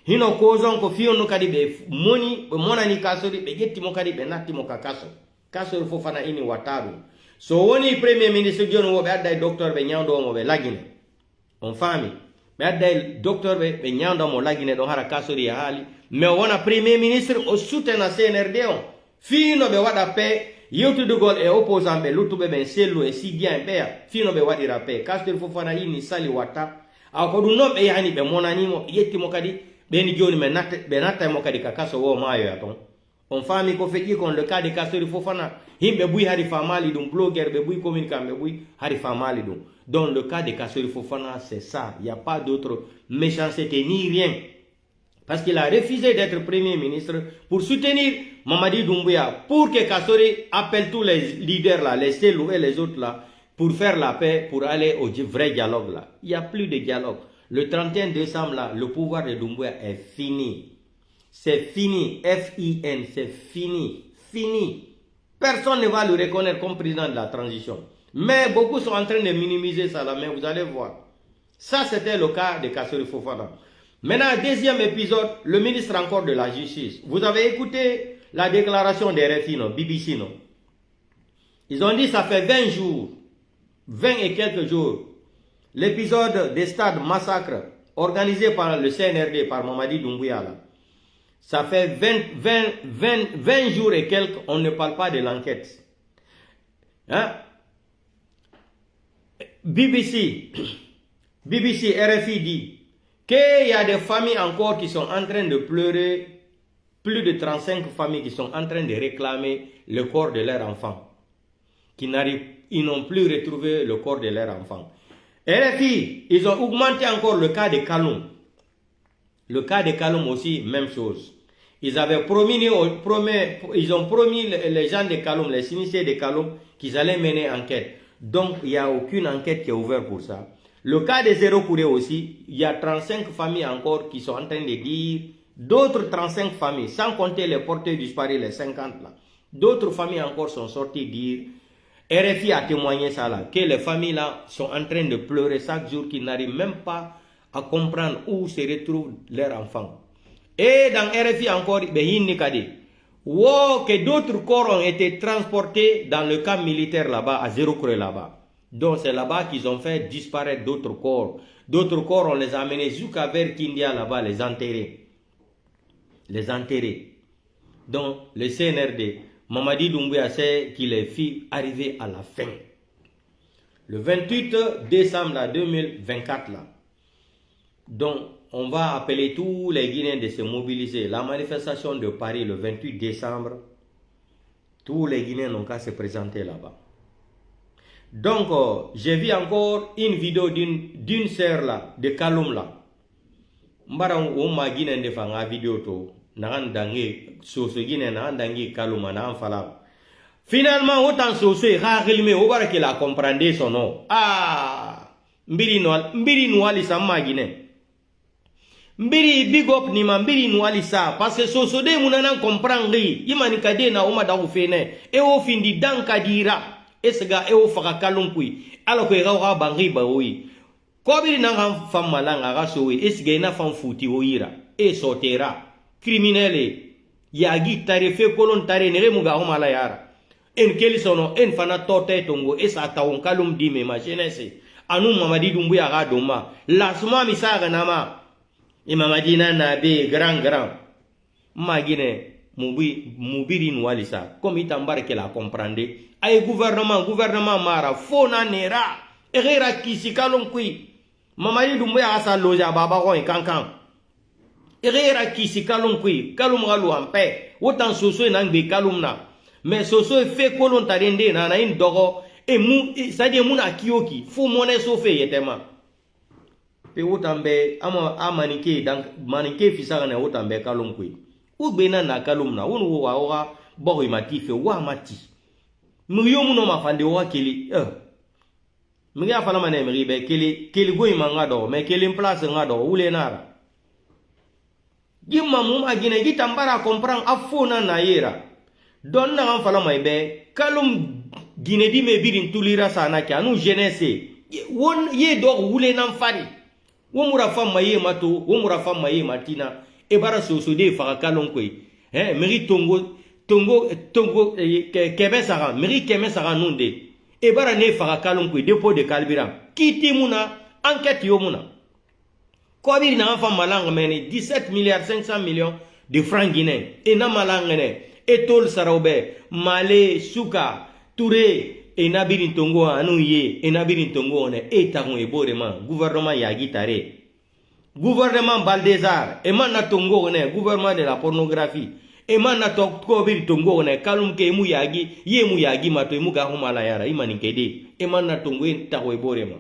Hino kozon ko fiyon no kadi be monani Kassori be yetti mo kadi be natti mo ka kaso. Kassori Fofana ini wataru. So woni Premier ministre jono wo be adda docteur be nyawdo mo be lagine. On fami. Be adda docteur be nyawdo mo lagine do hara Kassori ya hali. Me wona Premier ministre o soutena CNRD on. Fino be wada pe Yotudugol e opposant be lutube ben selu e sidia en bea fino be wadi rape Kassori Fofana ini sali wata akodu no be yani be monani mo yetti mo kadi be ni joni me natta mo kadi kakaso wo mayo ya ton on fami ko feji kon le cas de Kassori Fofana himbe bui hari famali dum blogger be bui communicant be bui hari famali dum. Dans le cas de Kassori Fofana c'est ça, il y a pas d'autre méchanceté ni rien. Parce qu'il a refusé d'être Premier ministre pour soutenir Mamadi Doumbouya, pour que Kassori appelle tous les leaders là, les Selou et les autres là, pour faire la paix, pour aller au vrai dialogue là. Il n'y a plus de dialogue. Le 31 décembre là, le pouvoir de Doumbouya est fini. C'est fini. F-I-N, c'est fini. Fini. Personne ne va le reconnaître comme président de la transition. Mais beaucoup sont en train de minimiser ça là, mais vous allez voir. Ça c'était le cas de Kassori Fofana. Maintenant, deuxième épisode, le ministre encore de la Justice. Vous avez écouté la déclaration des RFI, non, BBC, non? Ils ont dit ça fait 20 jours, 20 et quelques jours, l'épisode des stades massacres organisé par le CNRD, par Mamadi Doumbouya, là. Ça fait 20 jours et quelques, on ne parle pas de l'enquête. Hein? BBC, RFI dit qu'il y a des familles encore qui sont en train de pleurer, plus de 35 familles qui sont en train de réclamer le corps de leur enfant, ils n'ont plus retrouvé le corps de leur enfant. RFI, ils ont augmenté encore le cas de Kaloum. Le cas de Kaloum aussi, même chose. Ils ont promis les gens de Kaloum, les initiés de Kaloum, qu'ils allaient mener enquête. Donc, il n'y a aucune enquête qui est ouverte pour ça. Le cas de Zéro Kouré aussi, il y a 35 familles encore qui sont en train de dire, d'autres 35 familles, sans compter les porteurs disparus, les 50 là, d'autres familles encore sont sorties dire, RFI a témoigné ça là, que les familles là sont en train de pleurer chaque jour, qu'ils n'arrivent même pas à comprendre où se retrouvent leurs enfants. Et dans RFI encore, que d'autres corps ont été transportés dans le camp militaire là-bas, à Zéro Kouré là-bas. Donc c'est là-bas qu'ils ont fait disparaître d'autres corps. D'autres corps, on les a amenés jusqu'à vers Kindia là-bas, les enterrer. Les enterrer. Donc le CNRD, Mamadi Doumbouya sait qu'il est fit arriver à la fin. Le 28 décembre là, 2024 là. Donc on va appeler tous les Guinéens de se mobiliser. La manifestation de Paris le 28 décembre. Tous les Guinéens n'ont qu'à se présenter là-bas. Donc, j'ai vu encore une vidéo d'une sœur là, de Kaloum là. Mbara o ma Guinée de fanga vidéo to, naran dangue soso Guinée naran dangue Kaloum naran fala. Finalement, autant soso et rarement au bar qu'il a compris son nom. Ah, mbiri noali sa ma Guinée. Mbiri big up ni ma mbiri noali sa parce que soso de munanan comprendre imani kade na oma da ufene e o findi danka dira esga e o faka Kaloum kui alors que ra bangi ba oui. Kobiri nanga fam malanga gasowe esga ina fam futi oira e sotera criminele yagi tarefe kolon tare nere muga o mala yara en keli sono en fana tote tongo esa tawon Kaloum dime ma jeunesse anu mamadi dumbu ya ga doma lasma misaga nama imamadina na be grand magine mubiri nwalisa comme itambare ke la comprendre ay gouvernement mara fona nera erera kisi Kaloum kui mamadi dumbu ya sa loja baba ko kankan erera kisi Kaloum kui Kaloum galu ampe wotan soso nangbe Kaloum na mais soso fait kolon tarende na in dogo e mu c'est-à-dire muna kioki fo mone so fe yetema pe wotambe ama amanike donc manike fisara na wotambe Kaloum kui ugbena na Kaloum na wonu wa boy matife wa mati muriyo muno mafande wa keli mri afala mane mri be keli goy manga do mais keli place ngado wule nara gimma mum agine gitambara comprendre afona na yera don na afala mai be Kaloum Guinée di me birin tulira sana ki anu jeunesse won ye do wule nan fari wo mura fam maye mato wo mura fam maye matina e bara soso de fa Kaloum koy meri tongo kebe sara meri keme sara nunde e bara ne fa Kaloum koy dépôt de carburant kiti muna enquête yo muna ko bi na fam malanga meni 17 milliards 500 millions de francs guinéens e na malanga ne e tol sarobe Malé Souka Touré e nabirin tongo anu ye e nabirin tongo ne e tagon e borema gouvernement yagi tare gouvernement Baldezar e man na tongo ne gouvernement de la pornographie e man na ko bir tongo ne Kaloum ke mu yagi mato mu ga humala yara imani kede e man na tongo e tago e borema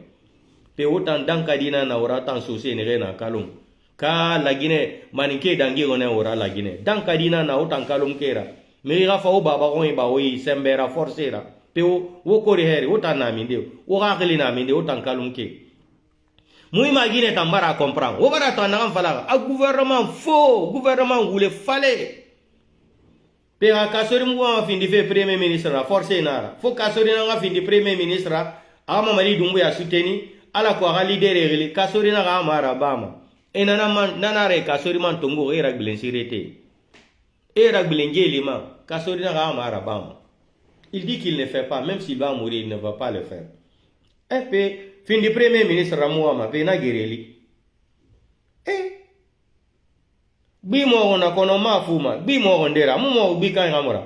pe otan danka dina na ora tan sosé ne na Kaloum ka la Guinée manike dangi one ora la Guinée danka dina na otan Kaloum kera me ga fa o baba ko e ba o sembera forcera pe wo ko heri otan na minde o ga khili na minde otan Kaloum ke mu imagine tambara comprendre o bara tan na fala a gouvernement faux gouvernement wule fale pe ga kasori mu wa findi fe premier ministre la force nara fo kasori na ga findi premier ministre ama mali dumbu ya souteni ala ko ga leader rele kasori na ga mara bama e nana re kasori man tongo era glensirete era glengeli ma kasori na ga mara bama il dit qu'il ne fait pas même s'il va mourir il ne va pas le faire et puis fin du premier ministre Ramouama pe na gereli bimo na kono mafuma bimo ndera mumo bika ngamora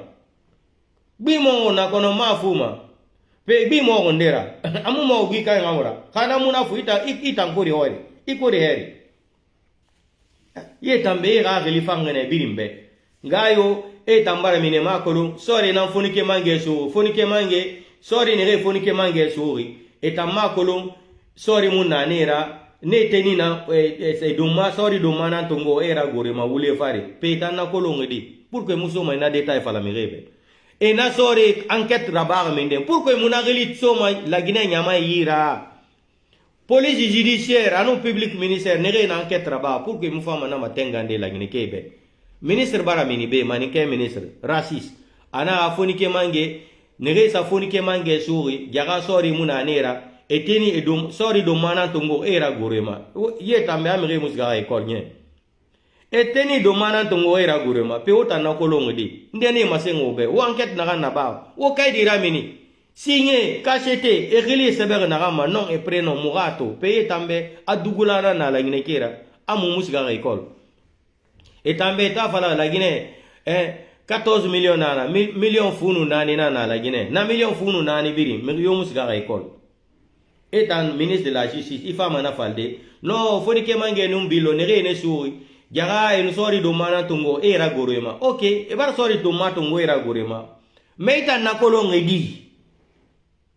bimo na kono mafuma pe bimo ndera amumo bika ngamora kana muna fuita itankori hori ikori heri ye tambe ga gelifangene birimbe ngayo e tambara mine makolo sori na fonike mange sori ne fonike mange sori e tamakolo sori munanera ne tenina e doma sori doma na tongo era gore ma wule fare pe tanna kolongo di pour que muso ma na détail fala mirebe e na sori enquête rabar mende pour que munageli soma la Guinée nyama yira police judiciaire anu public ministère ne na enquête rabar pour que mu fama na matengande la Guinée kebe ministre bara mini be manike ministre raciste ana afonike mange nege sa fonike mange suri jaga sori munanera eteni edom sori do mana tongo era gorema ye tambe amere musga e kornye eteni do mana tongo era gorema pe ota na kolongo di ndene masengo be o enquête na na ba o kay dira mini signé cachete egili seber na ma non e prénom murato pe tambe adugula na la Guinée kera amu musga e kol etambe ta fala la Guinée 14 millions nana million funu nani nana la Guinée na million funu nani biri million musga e kol etan ministre de la justice ifa mana falde no foni ke mange num bilo ne rene suri jaga en sori do mana tungo era gorema okay e bar sori do ma tungo era gorema mais ita nakolo ngedi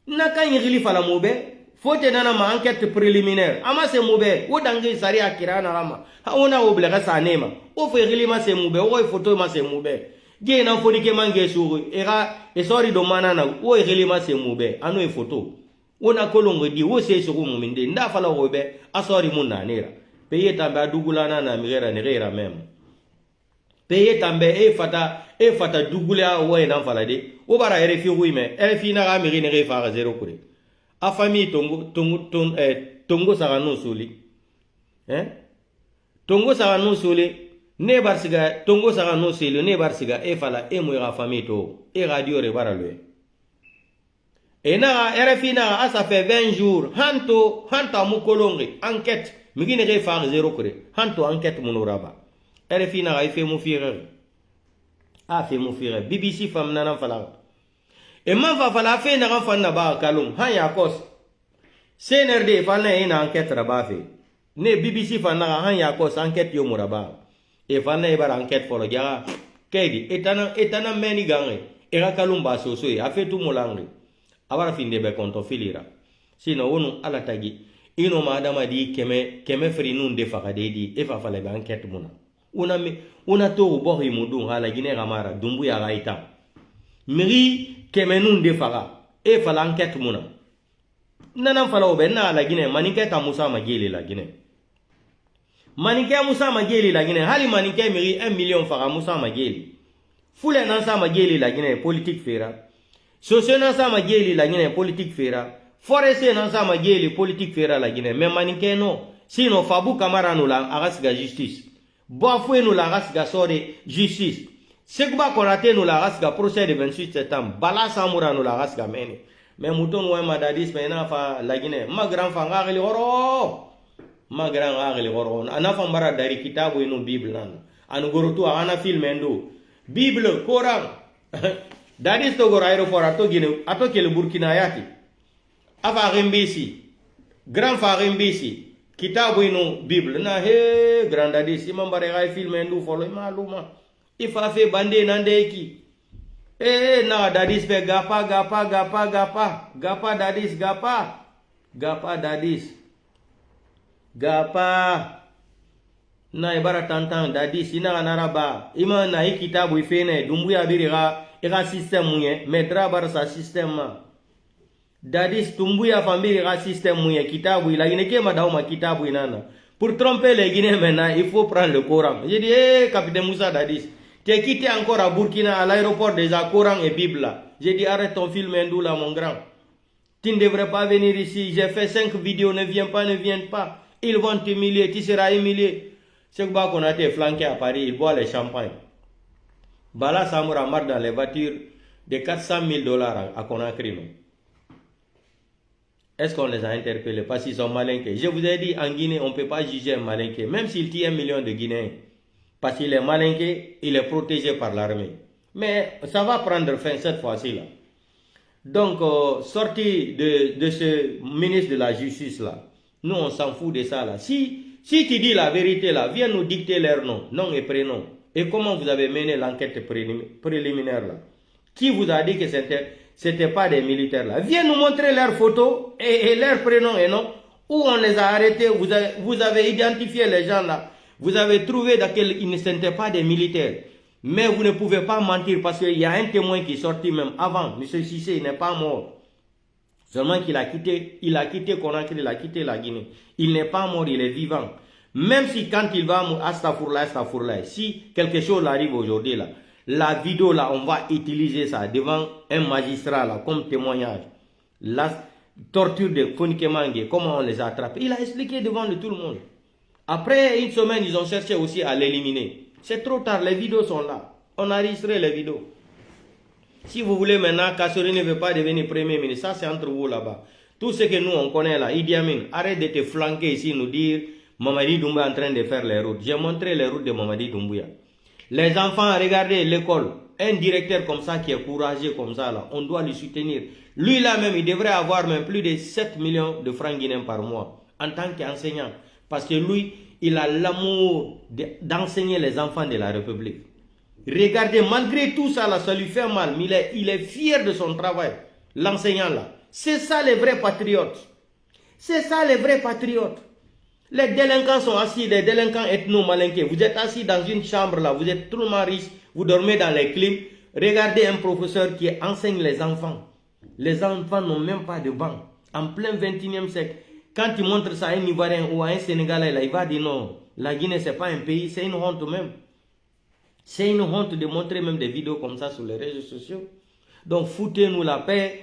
naka yigli fala mobe fote nana ma enquête préliminaire ama se mobe o dangi sari akirana rama ha ona oblega sanema o fo yigli ma se mobe o photo ma se mobe ge na fodi ke mange suru era e sori do manana o yigli ma se mobe ano e photo ona kolongo di o se suru muminde nda fala robe asori munna nera peye tambe adugulana na mirera nera même peye tambe e fata dugula o e nan fala de o bara RFI ruime RFI na ga miri ne fa 0 kure a famille tongo sara no soli tongo sara no soli ne barsiga tongo sara no soli ne barsiga e fala e mo ga famille to e radio re bara le e na RFI na a ça fait 20 jours hanta mu kolongi enquête migi ne fa 0 kure hanto enquête monoraba RFI na ga fait mu firer a fait mu firer BBC fam nana fala e man fa fala fe na fa na ba kalum han ya kos CNRD fa na ina enquête raba fe ne BBC fa na han ya kos enquête yo muraba e fa na e bar enquête folo ja kedi etana meni gange e ga kalum ba so so a fe tu molangi abara finde be konto filira sino wonu ala tagi ino madama di keme fri nun de fa di e fa fala be enquête muna una to bo hi mudun hala gine gamara dumbu ya gaita miri kemenun de faga e fala enquête muna nana fala obe na la gine manike ta musa mageli la gine manike musa mageli la gine hali manike miri 1 million faga musa mageli fule nan sa mageli la gine politique fera socio nan sa mageli la gine politique fera forestier nan sa mageli politique fera la gine mais manike no sino fabu kamara no la agasiga justice bafoué nous la race sore justice Segba Konate nous la race procès de 28 septembre Bala Samoura nous la race mene mais mouton ouais madadis mais na fa la Guinée ma grand fa ngari horo ma grand ngari horo ana fa mbara dari kitabu ino bible nan anu gorotu ana film endo bible Coran dadis to goro aéroport ato Guinée ato kele Burkina yati afa rembisi grand fa rembisi kitabu ino bible na he grandadis imambare gai film endu folo maluma ifa fe bande nandeki na dadis pe gapa dadis gapa dadis gapa na ibara tantan dadis ina naraba ima na hi kitabu ifene dumbu ya biriga ira system muye metra bar sa system ma dadis tumbu ya famille ra système mouye kitabu ila ineke madauma kitabu inana pour tromper les Guinéens maintenant il faut prendre le Coran. J'ai dit capitaine Moussa Dadis t'es quitté encore à Burkina à l'aéroport déjà Coran et Bible là. J'ai dit arrête ton film hindou là mon grand, tu ne devrais pas venir ici, j'ai fait 5 vidéos, ne viens pas, ils vont t'humilier, tu seras humilié. C'est quoi qu'on a été flanqué à Paris, ils boivent les champagnes. Bala Samoura marre dans les voitures de 400 000 $ à Conakry. Est-ce qu'on les a interpellés parce qu'ils sont malinqués? Je vous ai dit, en Guinée, on ne peut pas juger un malinqué, même s'il tue 1 million de Guinéens. Parce qu'il est malinqué, il est protégé par l'armée. Mais ça va prendre fin cette fois-ci là. Donc, sorti de ce ministre de la Justice là, nous on s'en fout de ça là. Si tu dis la vérité là, viens nous dicter leur nom et prénom. Et comment vous avez mené l'enquête préliminaire là? Qui vous a dit que c'était pas des militaires là? Viens nous montrer leurs photos et leurs prénoms et noms. Où on les a arrêtés, vous avez identifié les gens là. Vous avez trouvé qu'ils ne étaient pas des militaires. Mais vous ne pouvez pas mentir parce qu'il y a un témoin qui est sorti même avant. M. Cissé, il n'est pas mort. Seulement qu'il a quitté Conakry, il a quitté la Guinée. Il n'est pas mort, il est vivant. Même si quand il va à Astafourla, si quelque chose arrive aujourd'hui là, la vidéo là, on va utiliser ça devant un magistrat là, comme témoignage. La torture de Fonike Mange, comment on les a attrapés. Il a expliqué devant tout le monde. Après une semaine, ils ont cherché aussi à l'éliminer. C'est trop tard, les vidéos sont là. On a enregistré les vidéos. Si vous voulez maintenant, Kassori ne veut pas devenir premier ministre, ça c'est entre vous là-bas. Tout ce que nous on connaît là, Idi Amin, arrête de te flanquer ici, nous dire Mamadi Doumbouya est en train de faire les routes. J'ai montré les routes de Mamadi Doumbouya. Les enfants, regardez l'école. Un directeur comme ça qui est courageux comme ça là, on doit le soutenir. Lui là même, il devrait avoir même plus de 7 millions de francs guinéens par mois en tant qu'enseignant. Parce que lui, il a l'amour d'enseigner les enfants de la République. Regardez, malgré tout ça, là, ça lui fait mal, mais il est fier de son travail, l'enseignant là. C'est ça les vrais patriotes. C'est ça les vrais patriotes. Les délinquants sont assis, les délinquants ethno-malinqués. Vous êtes assis dans une chambre là, vous êtes tellement riche, vous dormez dans les clims. Regardez un professeur qui enseigne les enfants. Les enfants n'ont même pas de banc. En plein 21e siècle, quand il montre ça à un Ivoirien ou à un Sénégalais, là, il va dire non, la Guinée c'est pas un pays, c'est une honte même. C'est une honte de montrer même des vidéos comme ça sur les réseaux sociaux. Donc foutez-nous la paix.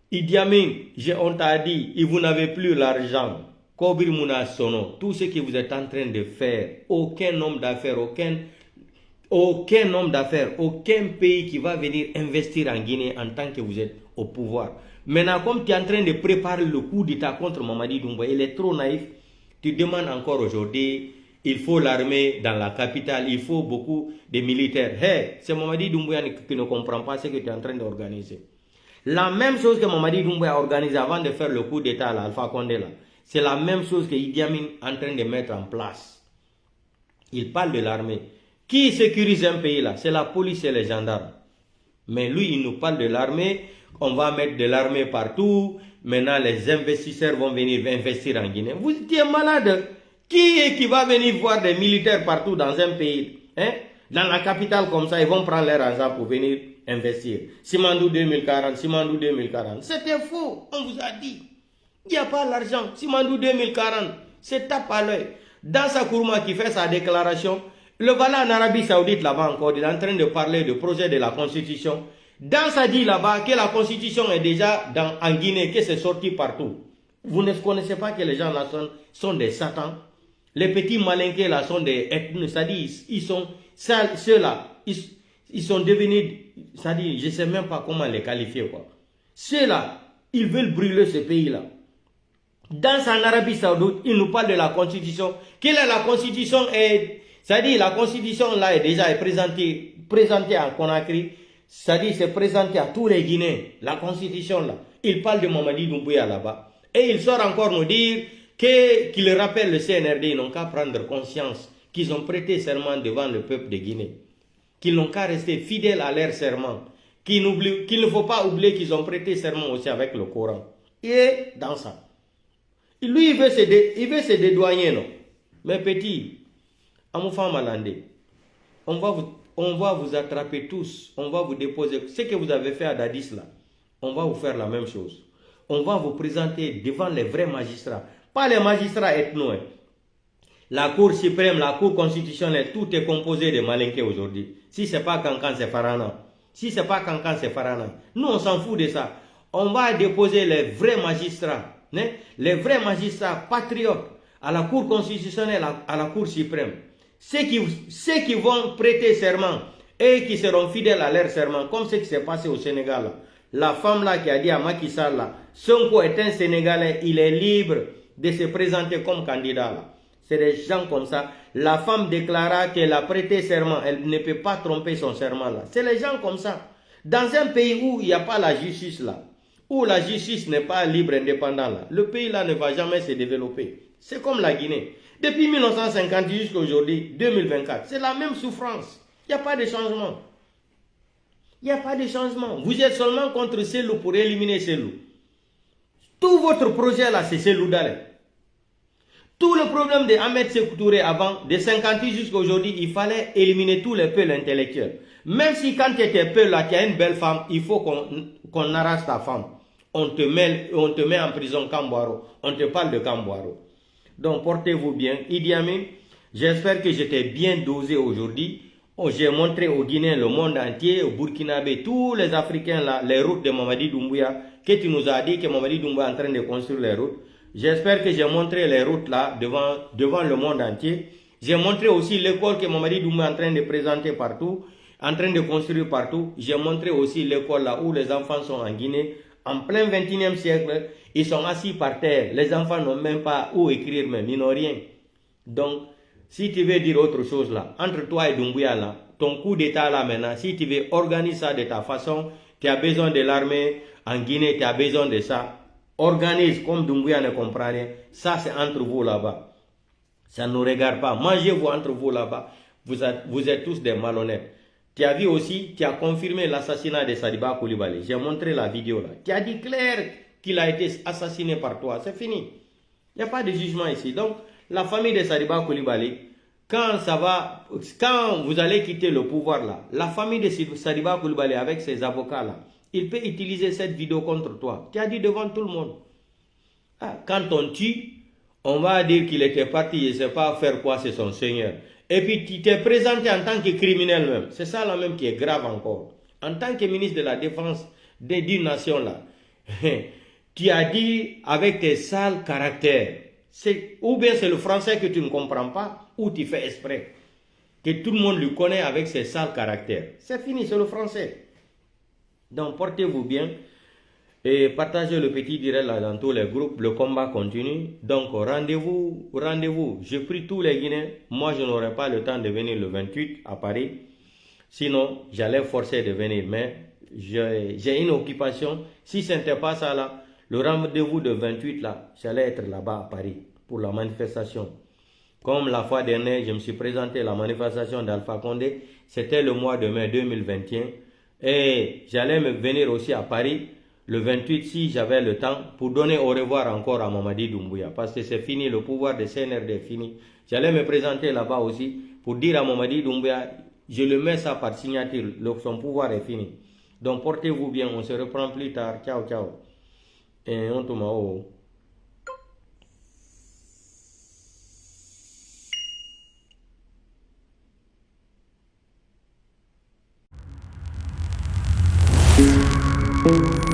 Idi Amin, on t'a dit, et vous n'avez plus l'argent. Kobir Mouna Sono, tout ce que vous êtes en train de faire, aucun homme d'affaires, aucun pays qui va venir investir en Guinée en tant que vous êtes au pouvoir. Maintenant, comme tu es en train de préparer le coup d'État contre Mamadi Doumbouya, il est trop naïf. Tu demandes encore aujourd'hui, il faut l'armée dans la capitale, il faut beaucoup de militaires. Hey, c'est Mamadi Doumbouya qui ne comprend pas ce que tu es en train d'organiser. La même chose que Mamadi Doumbouya a organisé avant de faire le coup d'État à Alpha Condé là. C'est la même chose que Idi Amin est en train de mettre en place. Il parle de l'armée. Qui sécurise un pays là? C'est la police et les gendarmes. Mais lui, il nous parle de l'armée. On va mettre de l'armée partout. Maintenant, les investisseurs vont venir investir en Guinée. Vous étiez malade. Qui est qui va venir voir des militaires partout dans un pays? Hein? Dans la capitale comme ça, ils vont prendre leur argent pour venir investir. Simandou 2040, Simandou 2040. C'était faux, on vous a dit. Il n'y a pas l'argent. Simandou 2040, c'est tape à l'œil. Dans sa Kourma qui fait sa déclaration, le voilà en Arabie Saoudite là-bas encore, il est en train de parler du projet de la Constitution. Dans sa dit là-bas que la Constitution est déjà en Guinée, que c'est sorti partout. Vous ne connaissez pas que les gens là sont des satans. Les petits malinqués là sont des ethnies, c'est-à-dire ils sont ceux-là, ils sont devenus, c'est-à-dire je ne sais même pas comment les qualifier quoi. Ceux-là, ils veulent brûler ce pays-là. Dans en Arabie Saoudite, il nous parle de la Constitution. Quelle est la Constitution? C'est-à-dire la Constitution là est déjà présentée à Conakry. C'est-à-dire c'est présenté à tous les Guinéens. La Constitution là. Il parle de Mamadi Doumbouya là-bas. Et il sort encore nous dire qu'il rappelle le CNRD. Ils n'ont qu'à prendre conscience qu'ils ont prêté serment devant le peuple de Guinée. Qu'ils n'ont qu'à rester fidèles à leur serment. Qu'il ne faut pas oublier qu'ils ont prêté serment aussi avec le Coran. Et dans ça. Lui, il veut se dédouaner, non? Mais petit, Amoufan Malandé, on va vous attraper tous. On va vous déposer. Ce que vous avez fait à Dadis, là, on va vous faire la même chose. On va vous présenter devant les vrais magistrats. Pas les magistrats ethno. Hein. La Cour suprême, la Cour constitutionnelle, tout est composé de malinqués aujourd'hui. Si ce n'est pas Kankan, c'est Farana. Si ce n'est pas Kankan, c'est Farana. Nous, on s'en fout de ça. On va déposer les vrais magistrats. Hein, les vrais magistrats patriotes à la Cour constitutionnelle, à la Cour suprême. Ceux qui vont prêter serment et qui seront fidèles à leur serment, comme ce qui s'est passé au Sénégal. Là. La femme là qui a dit à Macky Sall, là, Sonko est un Sénégalais, il est libre de se présenter comme candidat. Là. C'est des gens comme ça. La femme déclara qu'elle a prêté serment, elle ne peut pas tromper son serment là. C'est les gens comme ça. Dans un pays où il n'y a pas la justice là, où la justice n'est pas libre, indépendante là, le pays là ne va jamais se développer. C'est comme la Guinée. Depuis 1950 jusqu'à aujourd'hui, 2024, c'est la même souffrance. Il n'y a pas de changement. Il n'y a pas de changement. Vous êtes seulement contre ces loups pour éliminer ces loups. Tout votre projet là, c'est ces loups d'aller. Tout le problème de Ahmed Sékou Touré avant, de 58 jusqu'à aujourd'hui, il fallait éliminer tous les peuls intellectuels. Même si quand tu étais peul là, tu as une belle femme, il faut qu'on arrache ta femme. On te met en prison Kambouaro. On te parle de Kambouaro. Donc portez-vous bien. Idi Amin, j'espère que j'étais bien dosé aujourd'hui. J'ai montré aux Guinéens, le monde entier, au Burkinabé, tous les Africains là, les routes de Mamadi Doumbouya, que tu nous as dit que Mamadi Doumbouya est en train de construire les routes. J'espère que j'ai montré les routes là devant le monde entier. J'ai montré aussi l'école que Mamadi Doumbouya est en train de présenter partout, en train de construire partout. J'ai montré aussi l'école là où les enfants sont en Guinée. En plein 21e siècle, ils sont assis par terre. Les enfants n'ont même pas où écrire, même, ils n'ont rien. Donc, si tu veux dire autre chose là, entre toi et Doumbouya là, ton coup d'état là maintenant, si tu veux organiser ça de ta façon, tu as besoin de l'armée, en Guinée tu as besoin de ça, organise comme Doumbouya ne comprend rien, ça c'est entre vous là-bas. Ça ne nous regarde pas, mangez-vous entre vous là-bas. vous êtes tous des malhonnêtes. Tu as vu aussi, tu as confirmé l'assassinat de Sadiba Koulibaly. J'ai montré la vidéo là. Tu as dit clair qu'il a été assassiné par toi. C'est fini. Il n'y a pas de jugement ici. Donc, la famille de Sadiba Koulibaly, quand vous allez quitter le pouvoir là, la famille de Sadiba Koulibaly avec ses avocats là, il peut utiliser cette vidéo contre toi. Tu as dit devant tout le monde. Ah, quand on tue, on va dire qu'il était parti, il ne sait pas faire quoi, c'est son seigneur. Et puis tu t'es présenté en tant que criminel même. C'est ça là même qui est grave encore. En tant que ministre de la Défense d'une nation là, tu as dit avec tes sales caractères, ou bien c'est le français que tu ne comprends pas, ou tu fais exprès. Que tout le monde le connaît avec ses sales caractères. C'est fini, c'est le français. Donc portez-vous bien et partagez le petit direct là dans tous les groupes. Le combat continue. Donc rendez-vous. Je prie tous les Guinéens. Moi je n'aurai pas le temps de venir le 28 à Paris. Sinon j'allais forcer de venir. Mais j'ai une occupation. Si ce n'était pas ça là, le rendez-vous de 28 là, j'allais être là-bas à Paris pour la manifestation. Comme la fois dernière, je me suis présenté à la manifestation d'Alpha Condé. C'était le mois de mai 2021. Et j'allais me venir aussi à Paris le 28 si j'avais le temps pour donner au revoir encore à Mamadi Doumbouya. Parce que c'est fini, le pouvoir de CNRD est fini. J'allais me présenter là-bas aussi pour dire à Mamadi Doumbouya, je le mets ça par signature, son pouvoir est fini. Donc portez-vous bien, on se reprend plus tard. Ciao, ciao. Et on tombe en haut. Thank you.